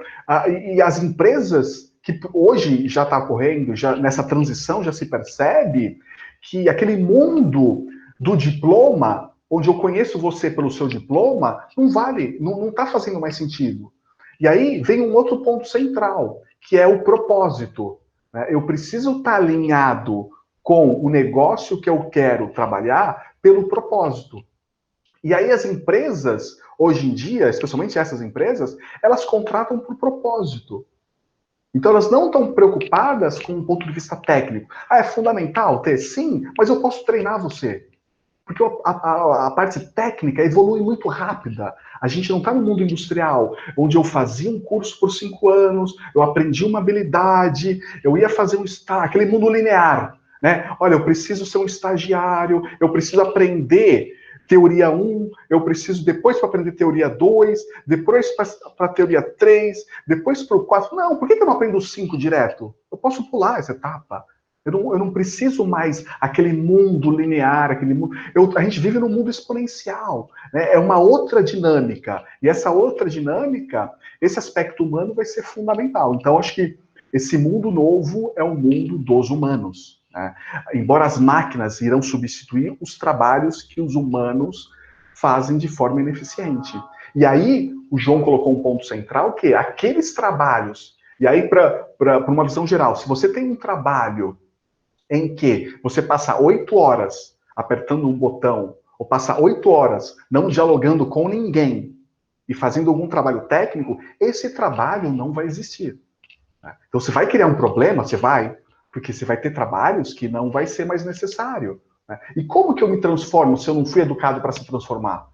e as empresas que hoje já está ocorrendo, já nessa transição já se percebe que aquele mundo do diploma, onde eu conheço você pelo seu diploma, não vale, não está fazendo mais sentido. E aí vem um outro ponto central, que é o propósito. Né? Eu preciso estar alinhado com o negócio que eu quero trabalhar pelo propósito. E aí as empresas, hoje em dia, especialmente essas empresas, elas contratam por propósito. Então elas não estão preocupadas com um ponto de vista técnico. Ah, é fundamental ter? Sim, mas eu posso treinar você. Porque a parte técnica evolui muito rápida. A gente não está no mundo industrial, onde eu fazia um curso por 5 anos, eu aprendi uma habilidade, eu ia fazer um estágio, aquele mundo linear. Né? Olha, eu preciso ser um estagiário, eu preciso aprender teoria 1, eu preciso depois para aprender teoria 2, depois para teoria 3, depois para o 4. Não, por que eu não aprendo 5 direto? Eu posso pular essa etapa. Eu não preciso mais aquele mundo linear, aquele mundo. A gente vive num mundo exponencial, né? É uma outra dinâmica. E essa outra dinâmica, esse aspecto humano vai ser fundamental. Então, acho que esse mundo novo é um mundo dos humanos. Né? Embora as máquinas irão substituir os trabalhos que os humanos fazem de forma ineficiente. E aí, o João colocou um ponto central, que é aqueles trabalhos. E aí, para uma visão geral, se você tem um trabalho em que você passa 8 horas apertando um botão, ou passa 8 horas não dialogando com ninguém e fazendo algum trabalho técnico, esse trabalho não vai existir. Então, você vai criar um problema? Você vai, porque você vai ter trabalhos que não vai ser mais necessário. E como que eu me transformo se eu não fui educado para se transformar?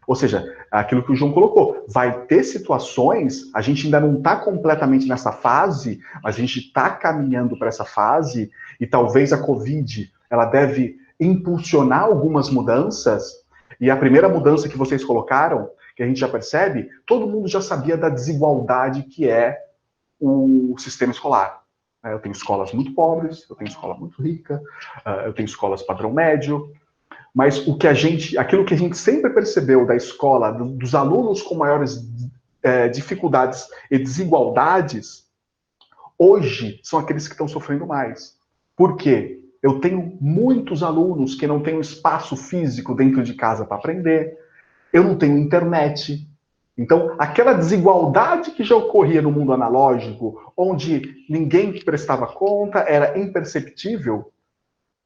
Ou seja, aquilo que o João colocou, vai ter situações, a gente ainda não está completamente nessa fase, mas a gente está caminhando para essa fase, e talvez a Covid, ela deve impulsionar algumas mudanças, e a primeira mudança que vocês colocaram, que a gente já percebe, todo mundo já sabia da desigualdade que é o sistema escolar. Eu tenho escolas muito pobres, eu tenho escola muito rica, eu tenho escolas padrão médio, mas aquilo que a gente sempre percebeu da escola, dos alunos com maiores dificuldades e desigualdades, hoje são aqueles que estão sofrendo mais. Por quê? Eu tenho muitos alunos que não têm espaço físico dentro de casa para aprender, eu não tenho internet. Então, aquela desigualdade que já ocorria no mundo analógico, onde ninguém prestava conta, era imperceptível,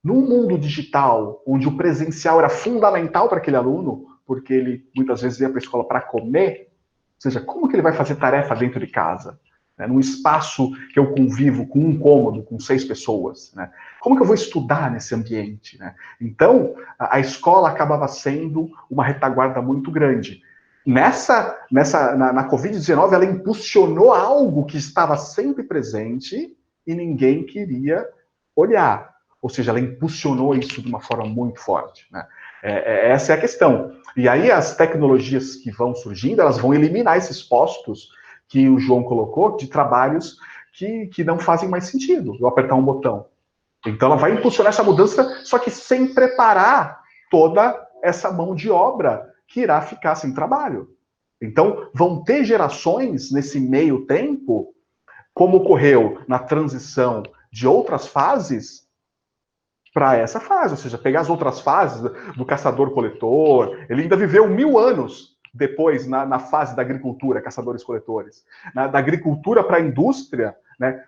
no mundo digital, onde o presencial era fundamental para aquele aluno, porque ele muitas vezes ia para a escola para comer, ou seja, como que ele vai fazer tarefa dentro de casa? Num espaço que eu convivo com um cômodo, com 6 pessoas. Né? Como que eu vou estudar nesse ambiente? Né? Então, a escola acabava sendo uma retaguarda muito grande. Na Covid-19, ela impulsionou algo que estava sempre presente e ninguém queria olhar. Ou seja, ela impulsionou isso de uma forma muito forte. Né? Essa é a questão. E aí as tecnologias que vão surgindo, elas vão eliminar esses postos que o João colocou, de trabalhos que não fazem mais sentido eu apertar um botão. Então ela vai impulsionar essa mudança, só que sem preparar toda essa mão de obra que irá ficar sem trabalho. Então vão ter gerações nesse meio tempo, como ocorreu na transição de outras fases, para essa fase, ou seja, pegar as outras fases do caçador-coletor, ele ainda viveu 1000 anos depois na fase da agricultura, caçadores-coletores. Da agricultura para a indústria, né,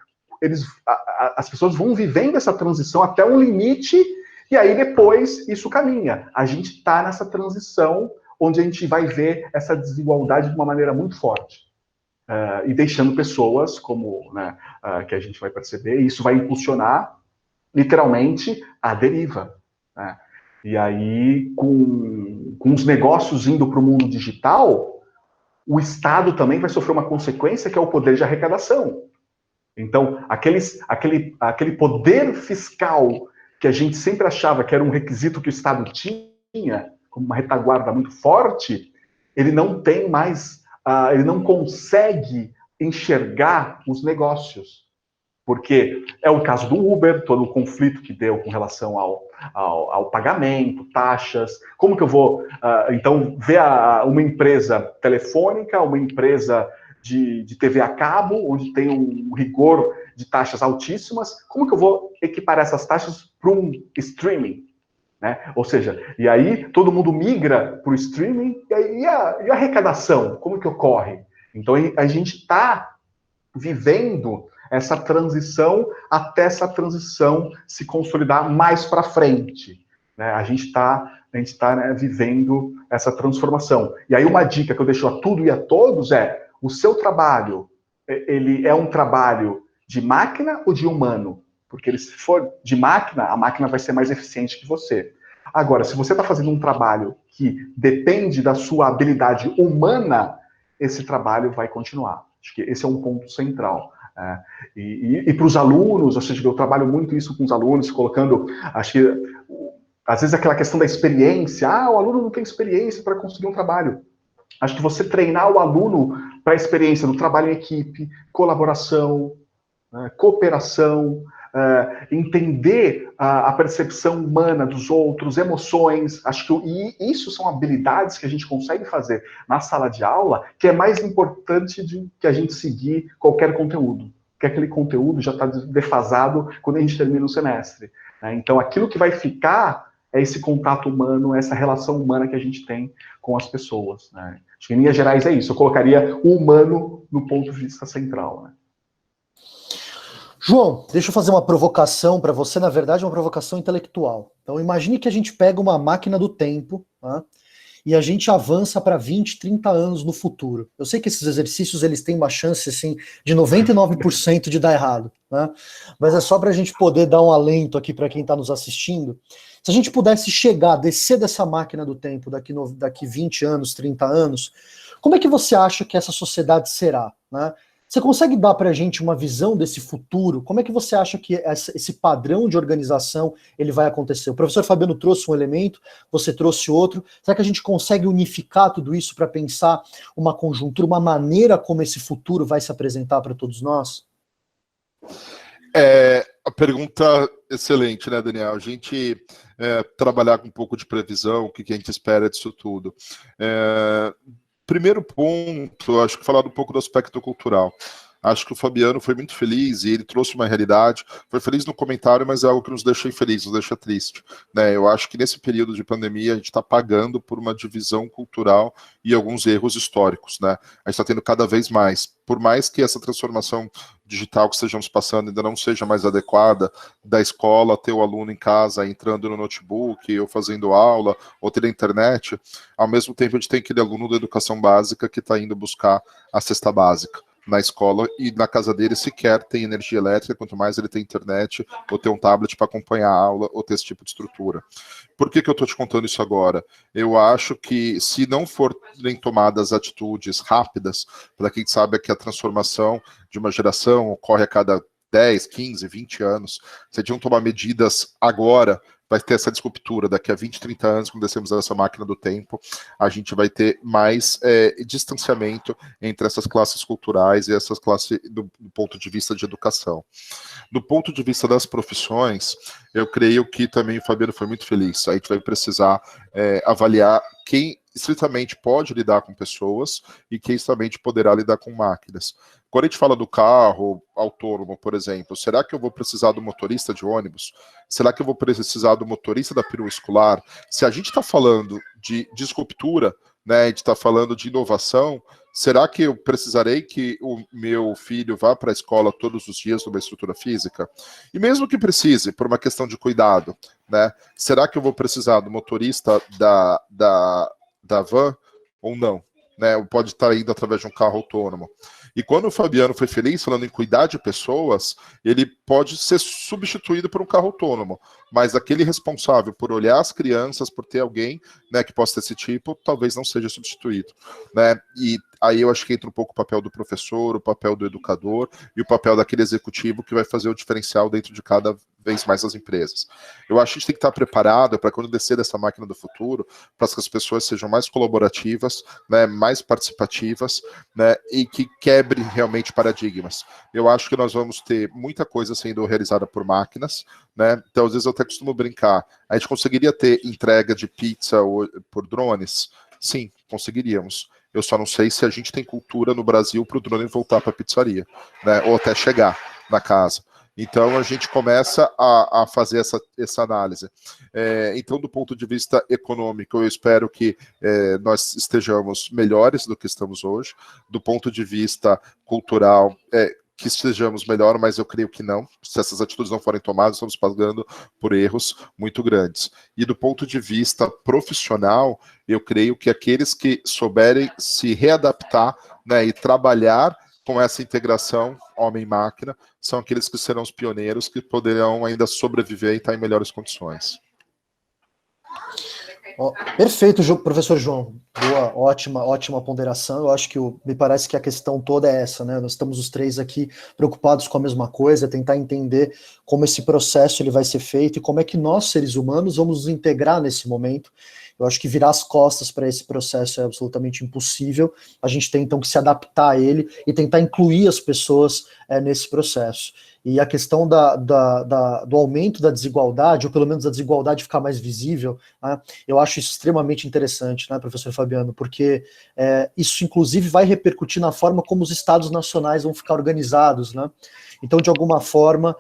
as pessoas vão vivendo essa transição até um limite, e aí depois isso caminha. A gente está nessa transição onde a gente vai ver essa desigualdade de uma maneira muito forte. E deixando pessoas, como né, que a gente vai perceber, e isso vai impulsionar literalmente a deriva. Né? E aí, com os negócios indo para o mundo digital, o Estado também vai sofrer uma consequência, que é o poder de arrecadação. Então, aquele poder fiscal que a gente sempre achava que era um requisito que o Estado tinha, como uma retaguarda muito forte, ele não tem mais, ele não consegue enxergar os negócios. Porque é o caso do Uber, todo o conflito que deu com relação ao pagamento, taxas. Como que eu vou, então, ver uma empresa telefônica, uma empresa de TV a cabo, onde tem um rigor de taxas altíssimas, como que eu vou equiparar essas taxas para um streaming? né? Ou seja, e aí todo mundo migra para o streaming, e a arrecadação, como que ocorre? Então a gente está vivendo essa transição até essa transição se consolidar mais para frente, né? A gente está né, vivendo essa transformação. E aí uma dica que eu deixo a tudo e a todos é: o seu trabalho, ele é um trabalho de máquina ou de humano? Porque se for de máquina, a máquina vai ser mais eficiente que você. Agora, se você está fazendo um trabalho que depende da sua habilidade humana, esse trabalho vai continuar. Acho que esse é um ponto central. E para os alunos, ou seja, eu trabalho muito isso com os alunos, colocando, acho que às vezes aquela questão da experiência, o aluno não tem experiência para conseguir um trabalho. Acho que você treinar o aluno para a experiência do trabalho em equipe, colaboração, cooperação, entender a percepção humana dos outros, emoções, acho que isso são habilidades que a gente consegue fazer na sala de aula, que é mais importante de que a gente seguir qualquer conteúdo, porque aquele conteúdo já está defasado quando a gente termina o semestre. Então, aquilo que vai ficar é esse contato humano, essa relação humana que a gente tem com as pessoas. Né? Acho que em linhas gerais é isso, eu colocaria o humano no ponto de vista central. Né? João, deixa eu fazer uma provocação para você, na verdade, uma provocação intelectual. Então, imagine que a gente pega uma máquina do tempo, tá? E a gente avança para 20, 30 anos no futuro. Eu sei que esses exercícios eles têm uma chance assim, de 99% de dar errado, né? Mas é só para a gente poder dar um alento aqui para quem está nos assistindo. Se a gente pudesse chegar, descer dessa máquina do tempo daqui 20 anos, 30 anos, como é que você acha que essa sociedade será, né? Você consegue dar para a gente uma visão desse futuro? Como é que você acha que esse padrão de organização ele vai acontecer? O professor Fabiano trouxe um elemento, você trouxe outro. Será que a gente consegue unificar tudo isso para pensar uma conjuntura, uma maneira como esse futuro vai se apresentar para todos nós? A pergunta excelente, né, Daniel? A gente trabalhar com um pouco de previsão, o que a gente espera disso tudo. Primeiro ponto, acho que falar um pouco do aspecto cultural. Acho que o Fabiano foi muito feliz e ele trouxe uma realidade. Foi feliz no comentário, mas é algo que nos deixa infeliz, nos deixa triste. Né? Eu acho que nesse período de pandemia a gente está pagando por uma divisão cultural e alguns erros históricos. Né? A gente está tendo cada vez mais. Por mais que essa transformação digital que estejamos passando ainda não seja mais adequada, da escola ter o aluno em casa entrando no notebook ou fazendo aula ou ter a internet, ao mesmo tempo a gente tem aquele aluno da educação básica que está indo buscar a cesta básica na escola e na casa dele sequer tem energia elétrica, quanto mais ele tem internet ou ter um tablet para acompanhar a aula ou ter esse tipo de estrutura. Por que eu estou te contando isso agora? Eu acho que se não forem tomadas atitudes rápidas, para quem sabe que a transformação de uma geração ocorre a cada 10, 15, 20 anos, se a gente não tomar medidas agora, vai ter essa disruptura. Daqui a 20, 30 anos, quando descemos essa máquina do tempo, a gente vai ter mais distanciamento entre essas classes culturais e essas classes do ponto de vista de educação. Do ponto de vista das profissões, eu creio que também o Fabiano foi muito feliz. A gente vai precisar avaliar quem estritamente pode lidar com pessoas e quem estritamente poderá lidar com máquinas. Quando a gente fala do carro autônomo, por exemplo, será que eu vou precisar do motorista de ônibus? Será que eu vou precisar do motorista da perua escolar? Se a gente está falando de disruptura, né, a gente está falando de inovação, será que eu precisarei que o meu filho vá para a escola todos os dias numa estrutura física? E mesmo que precise, por uma questão de cuidado, né, será que eu vou precisar do motorista da van ou não? Né, pode estar indo através de um carro autônomo. E quando o Fabiano foi feliz, falando em cuidar de pessoas, ele pode ser substituído por um carro autônomo, mas aquele responsável por olhar as crianças, por ter alguém, né, que possa ter esse tipo, talvez não seja substituído. Né? E aí eu acho que entra um pouco o papel do professor, o papel do educador e o papel daquele executivo que vai fazer o diferencial dentro de cada vez mais as empresas. Eu acho que a gente tem que estar preparado para quando descer dessa máquina do futuro, para que as pessoas sejam mais colaborativas, né, mais participativas, né, e que quebre realmente paradigmas. Eu acho que nós vamos ter muita coisa sendo realizada por máquinas, né, então às vezes eu até costumo brincar, a gente conseguiria ter entrega de pizza por drones? Sim, conseguiríamos. Eu só não sei se a gente tem cultura no Brasil para o drone voltar para a pizzaria, né, ou até chegar na casa. Então, a gente começa a fazer essa análise. Então, do ponto de vista econômico, eu espero que nós estejamos melhores do que estamos hoje. Do ponto de vista cultural, que estejamos melhor, mas eu creio que não. Se essas atitudes não forem tomadas, estamos pagando por erros muito grandes. E do ponto de vista profissional, eu creio que aqueles que souberem se readaptar, né, e trabalhar com essa integração homem-máquina são aqueles que serão os pioneiros que poderão ainda sobreviver e estar em melhores condições. Perfeito, professor João. Boa, ótima ponderação. Eu acho que me parece que a questão toda é essa, né? Nós estamos os três aqui preocupados com a mesma coisa, tentar entender como esse processo ele vai ser feito e como é que nós, seres humanos, vamos nos integrar nesse momento. Eu acho que virar as costas para esse processo é absolutamente impossível. A gente tem então que se adaptar a ele e tentar incluir as pessoas nesse processo. E a questão do aumento da desigualdade, ou pelo menos da desigualdade ficar mais visível, né, eu acho isso extremamente interessante, né, professor Fabiano, porque isso inclusive vai repercutir na forma como os estados nacionais vão ficar organizados, né? Então, de alguma forma,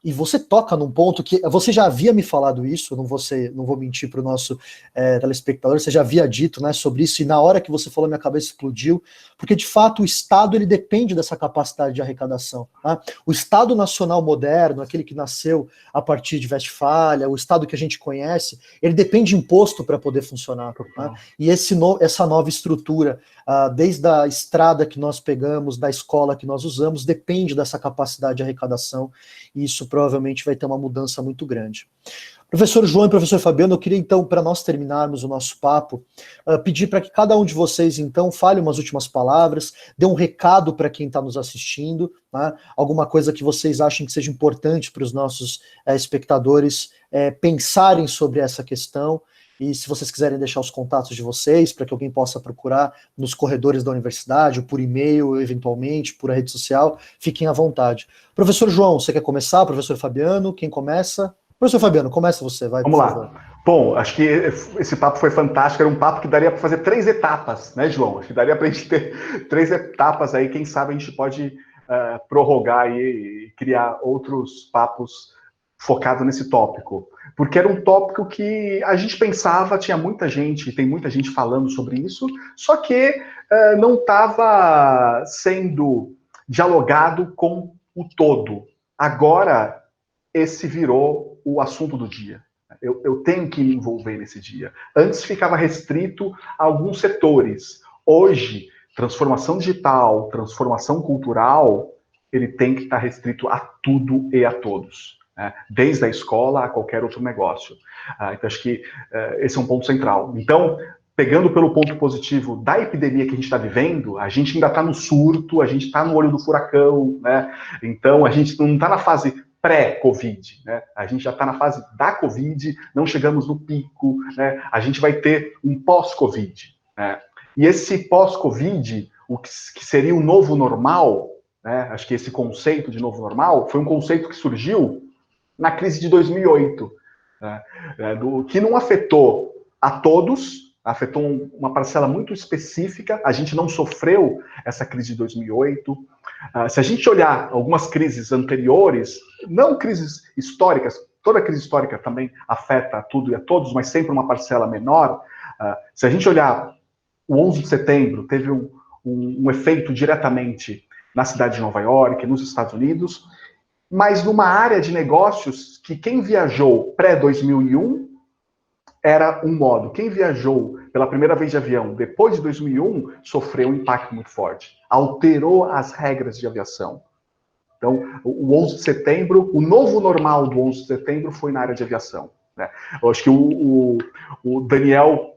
e você toca num ponto que você já havia me falado isso, não vou mentir para o nosso telespectador, você já havia dito, né, sobre isso, e na hora que você falou, minha cabeça explodiu, porque de fato o Estado ele depende dessa capacidade de arrecadação. Tá? O Estado nacional moderno, aquele que nasceu a partir de Westfália, o Estado que a gente conhece, ele depende de imposto para poder funcionar. Tá? E essa nova estrutura, desde a estrada que nós pegamos, da escola que nós usamos, depende dessa capacidade de arrecadação, e isso provavelmente vai ter uma mudança muito grande. Professor João e professor Fabiano, eu queria então, para nós terminarmos o nosso papo, pedir para que cada um de vocês então fale umas últimas palavras, dê um recado para quem está nos assistindo, né? Alguma coisa que vocês achem que seja importante para os nossos espectadores pensarem sobre essa questão. E se vocês quiserem deixar os contatos de vocês, para que alguém possa procurar nos corredores da universidade, ou por e-mail, eventualmente, por rede social, fiquem à vontade. Professor João, você quer começar? Professor Fabiano, quem começa? Professor Fabiano, começa você, vai. Vamos lá. Bom, acho que esse papo foi fantástico, era um papo que daria para fazer 3 etapas, né, João? Acho que daria para a gente ter 3 etapas aí, quem sabe a gente pode prorrogar e criar outros papos focados nesse tópico. Porque era um tópico que a gente pensava, tinha muita gente, tem muita gente falando sobre isso, só que não estava sendo dialogado com o todo. Agora, esse virou o assunto do dia. Eu tenho que me envolver nesse dia. Antes ficava restrito a alguns setores. Hoje, transformação digital, transformação cultural, ele tem que estar restrito a tudo e a todos. Né? Desde a escola a qualquer outro negócio. Então, acho que esse é um ponto central. Então, pegando pelo ponto positivo da epidemia que a gente está vivendo, a gente ainda está no surto, a gente está no olho do furacão, né? Então, a gente não está na fase pré-Covid, né? A gente já está na fase da Covid, não chegamos no pico, né? A gente vai ter um pós-Covid, né? E esse pós-Covid, o que seria o novo normal, né? Acho que esse conceito de novo normal foi um conceito que surgiu na crise de 2008, né? Que não afetou a todos, afetou uma parcela muito específica, a gente não sofreu essa crise de 2008. Se a gente olhar algumas crises anteriores, não crises históricas, toda crise histórica também afeta tudo e a todos, mas sempre uma parcela menor. Se a gente olhar o 11 de setembro, teve um efeito diretamente na cidade de Nova York, nos Estados Unidos, mas numa área de negócios que quem viajou pré-2001 era um modo. Quem viajou pela primeira vez de avião depois de 2001 sofreu um impacto muito forte. Alterou as regras de aviação. Então, o 11 de setembro, o novo normal do 11 de setembro foi na área de aviação. Né? Eu acho que o Daniel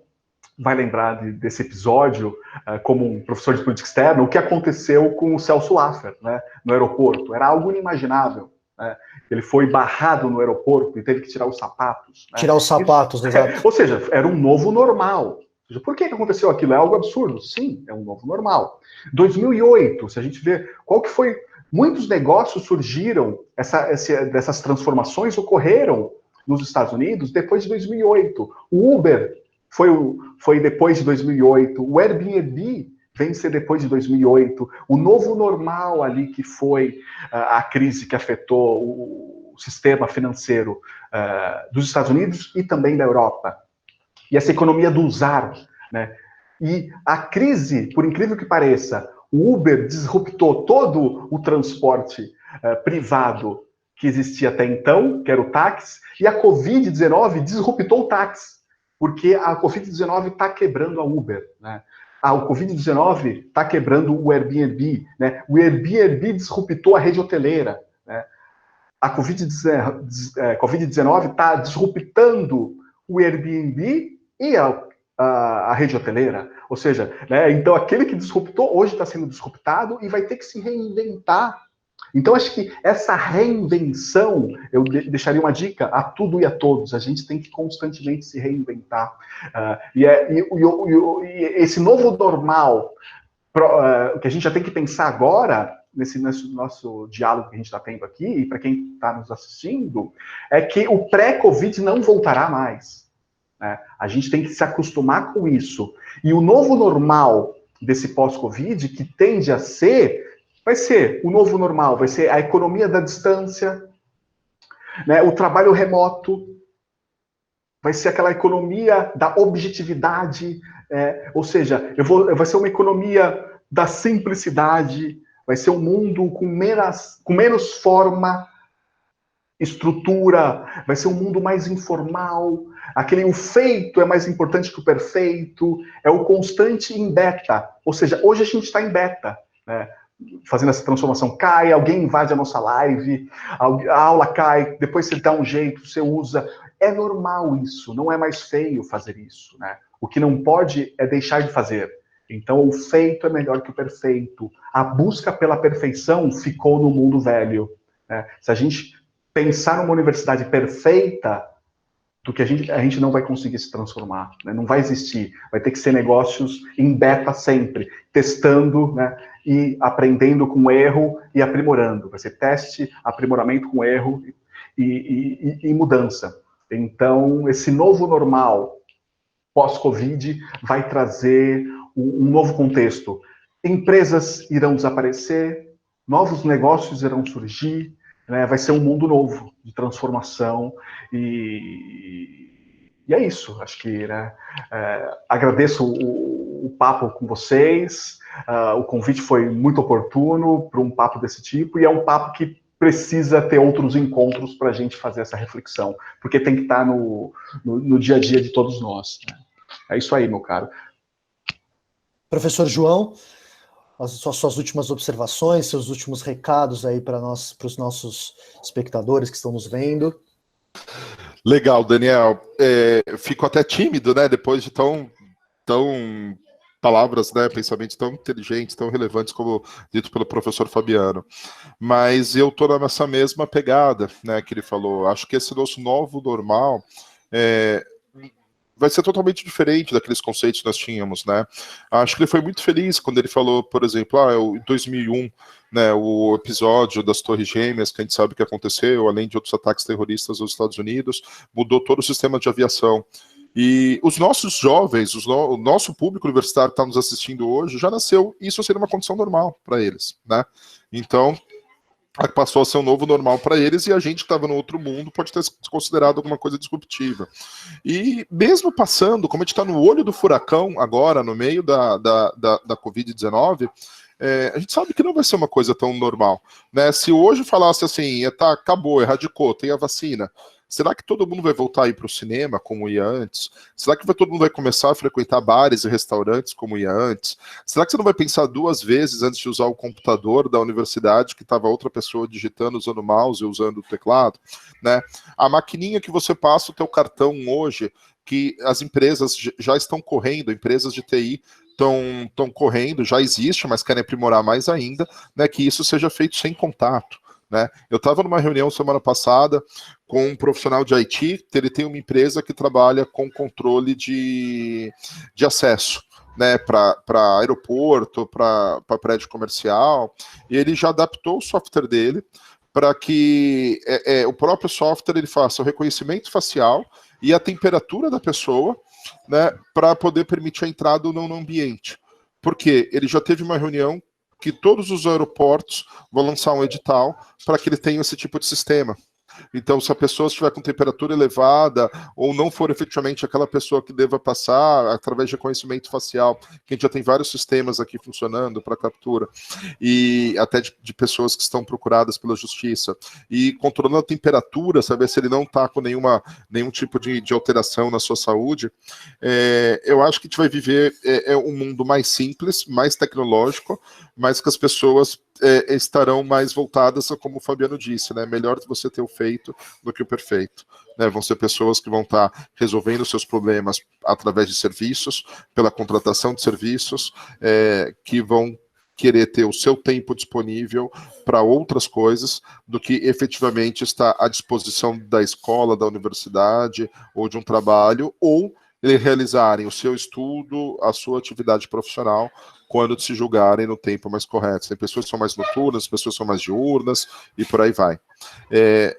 vai lembrar desse episódio, como um professor de política externa, o que aconteceu com o Celso Laffer, né, no aeroporto. Era algo inimaginável. Né? Ele foi barrado no aeroporto e teve que tirar os sapatos. Né? Tirar os sapatos, exato. Ou seja, era um novo normal. Por que aconteceu aquilo? É algo absurdo? Sim, é um novo normal. 2008, se a gente vê qual que foi... Muitos negócios surgiram, dessas transformações ocorreram nos Estados Unidos depois de 2008. O Uber foi depois de 2008. O Airbnb vencer depois de 2008, o novo normal ali que foi a crise que afetou o sistema financeiro dos Estados Unidos e também da Europa. E essa economia do usar, né? E a crise, por incrível que pareça, o Uber disruptou todo o transporte privado que existia até então, que era o táxi, e a Covid-19 disruptou o táxi, porque a Covid-19 está quebrando a Uber, né? O Covid-19 está quebrando o Airbnb, né? O Airbnb disruptou a rede hoteleira, né? A Covid-19 está disruptando o Airbnb e a rede hoteleira. Ou seja, né, então aquele que disruptou hoje está sendo disruptado e vai ter que se reinventar. Então acho que essa reinvenção, eu deixaria uma dica a tudo e a todos, a gente tem que constantemente se reinventar. E esse novo normal, que a gente já tem que pensar agora, nesse nosso diálogo que a gente está tendo aqui, e para quem está nos assistindo, é que o pré-Covid não voltará mais. Né? A gente tem que se acostumar com isso. E o novo normal desse pós-Covid, que tende a ser, vai ser o novo normal, vai ser a economia da distância, né? O trabalho remoto, vai ser aquela economia da objetividade, ou seja, vai ser uma economia da simplicidade, vai ser um mundo com menos forma, estrutura, vai ser um mundo mais informal, o feito é mais importante que o perfeito, é o constante em beta, ou seja, hoje a gente está em beta, né? Fazendo essa transformação, cai, alguém invade a nossa live, a aula cai, depois você dá um jeito, você usa, é normal isso, não é mais feio fazer isso, né? O que não pode é deixar de fazer. Então, o feito é melhor que o perfeito. A busca pela perfeição ficou no mundo velho, né? Se a gente pensar numa universidade perfeita, do que a gente não vai conseguir se transformar, né? Não vai existir. Vai ter que ser negócios em beta sempre, testando, né? E aprendendo com erro e aprimorando. Vai ser teste, aprimoramento com erro e mudança. Então, esse novo normal pós-Covid vai trazer um novo contexto. Empresas irão desaparecer, novos negócios irão surgir, né? Vai ser um mundo novo de transformação e é isso. Acho que, né, agradeço o papo com vocês, o convite foi muito oportuno para um papo desse tipo e é um papo que precisa ter outros encontros para a gente fazer essa reflexão, porque tem que estar no dia a dia de todos nós, né? É isso aí, meu caro. Professor João, as suas últimas observações, seus últimos recados aí para os nossos espectadores que estão nos vendo. Legal, Daniel. Fico até tímido, né? Depois de tão palavras, né? Pensamentos tão inteligentes, tão relevantes como dito pelo professor Fabiano. Mas eu estou nessa mesma pegada, né? Que ele falou. Acho que esse nosso novo normal vai ser totalmente diferente daqueles conceitos que nós tínhamos, né? Acho que ele foi muito feliz quando ele falou, por exemplo, em 2001, né, o episódio das Torres Gêmeas, que a gente sabe que aconteceu, além de outros ataques terroristas nos Estados Unidos, mudou todo o sistema de aviação. E os nossos jovens, o nosso público universitário que está nos assistindo hoje, já nasceu isso sendo uma condição normal para eles, né? Então, passou a ser um novo normal para eles e a gente que estava no outro mundo pode ter considerado alguma coisa disruptiva. E mesmo passando, como a gente está no olho do furacão agora, no meio da Covid-19, a gente sabe que não vai ser uma coisa tão normal, né? Se hoje falasse assim, acabou, erradicou, tem a vacina, será que todo mundo vai voltar a ir para o cinema como ia antes? Será que todo mundo vai começar a frequentar bares e restaurantes como ia antes? Será que você não vai pensar duas vezes antes de usar o computador da universidade que estava outra pessoa digitando, usando o mouse e usando o teclado? Né? A maquininha que você passa o teu cartão hoje, que as empresas já estão correndo, empresas de TI estão correndo, já existe, mas querem aprimorar mais ainda, né, que isso seja feito sem contato. Né? Eu estava numa reunião semana passada com um profissional de IT, ele tem uma empresa que trabalha com controle de acesso, né, para aeroporto, para prédio comercial, e ele já adaptou o software dele para que o próprio software ele faça o reconhecimento facial e a temperatura da pessoa, né, para poder permitir a entrada ou não no ambiente. porque ele já teve uma reunião que todos os aeroportos vão lançar um edital para que ele tenha esse tipo de sistema. Então, se a pessoa estiver com temperatura elevada ou não for efetivamente aquela pessoa que deva passar através de reconhecimento facial, que a gente já tem vários sistemas aqui funcionando para captura, e até de pessoas que estão procuradas pela justiça, e controlando a temperatura, saber se ele não está com nenhum tipo de alteração na sua saúde, eu acho que a gente vai viver um mundo mais simples, mais tecnológico, mas que as pessoas estarão mais voltadas a, como o Fabiano disse, né? Melhor você ter o feito do que o perfeito. Né? Vão ser pessoas que vão estar resolvendo seus problemas através de serviços, pela contratação de serviços, que vão querer ter o seu tempo disponível para outras coisas do que efetivamente estar à disposição da escola, da universidade ou de um trabalho, ou realizarem o seu estudo, a sua atividade profissional, quando se julgarem no tempo mais correto. Tem pessoas que são mais noturnas, pessoas que são mais diurnas, e por aí vai.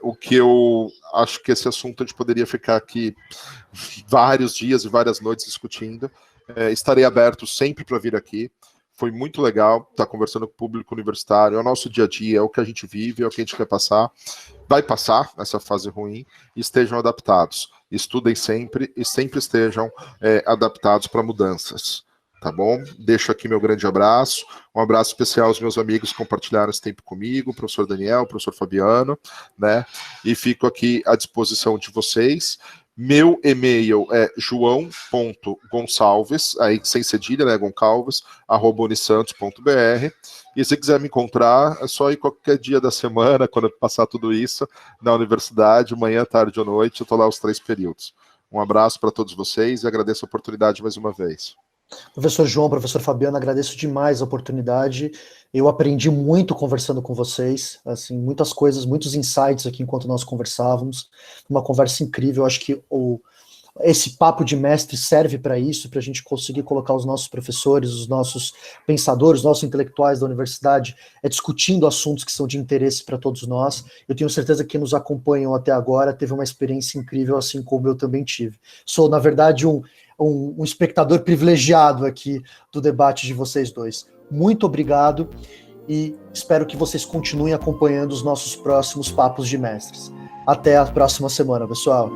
O que eu acho que esse assunto a gente poderia ficar aqui vários dias e várias noites discutindo. Estarei aberto sempre para vir aqui. Foi muito legal estar conversando com o público universitário, é o nosso dia a dia, é o que a gente vive, é o que a gente quer passar. Vai passar essa fase ruim, e estejam adaptados. Estudem sempre e sempre estejam adaptados para mudanças. Tá bom? Deixo aqui meu grande abraço. Um abraço especial aos meus amigos que compartilharam esse tempo comigo, o professor Daniel, o professor Fabiano, né? E fico aqui à disposição de vocês. Meu e-mail é joão.gonçalves, aí sem cedilha, né, Goncalves, @unisantos.br. E se quiser me encontrar, é só ir qualquer dia da semana, quando passar tudo isso, na universidade, manhã, tarde ou noite, eu estou lá os 3 períodos. Um abraço para todos vocês e agradeço a oportunidade mais uma vez. Professor João, professor Fabiano, agradeço demais a oportunidade. Eu aprendi muito conversando com vocês, assim, muitas coisas, muitos insights aqui enquanto nós conversávamos. Uma conversa incrível. Eu acho que esse papo de mestre serve para isso, para a gente conseguir colocar os nossos professores, os nossos pensadores, os nossos intelectuais da universidade discutindo assuntos que são de interesse para todos nós. Eu tenho certeza que quem nos acompanham até agora teve uma experiência incrível, assim como eu também tive. Sou, na verdade, um espectador privilegiado aqui do debate de vocês dois. Muito obrigado e espero que vocês continuem acompanhando os nossos próximos papos de mestres. Até a próxima semana, pessoal.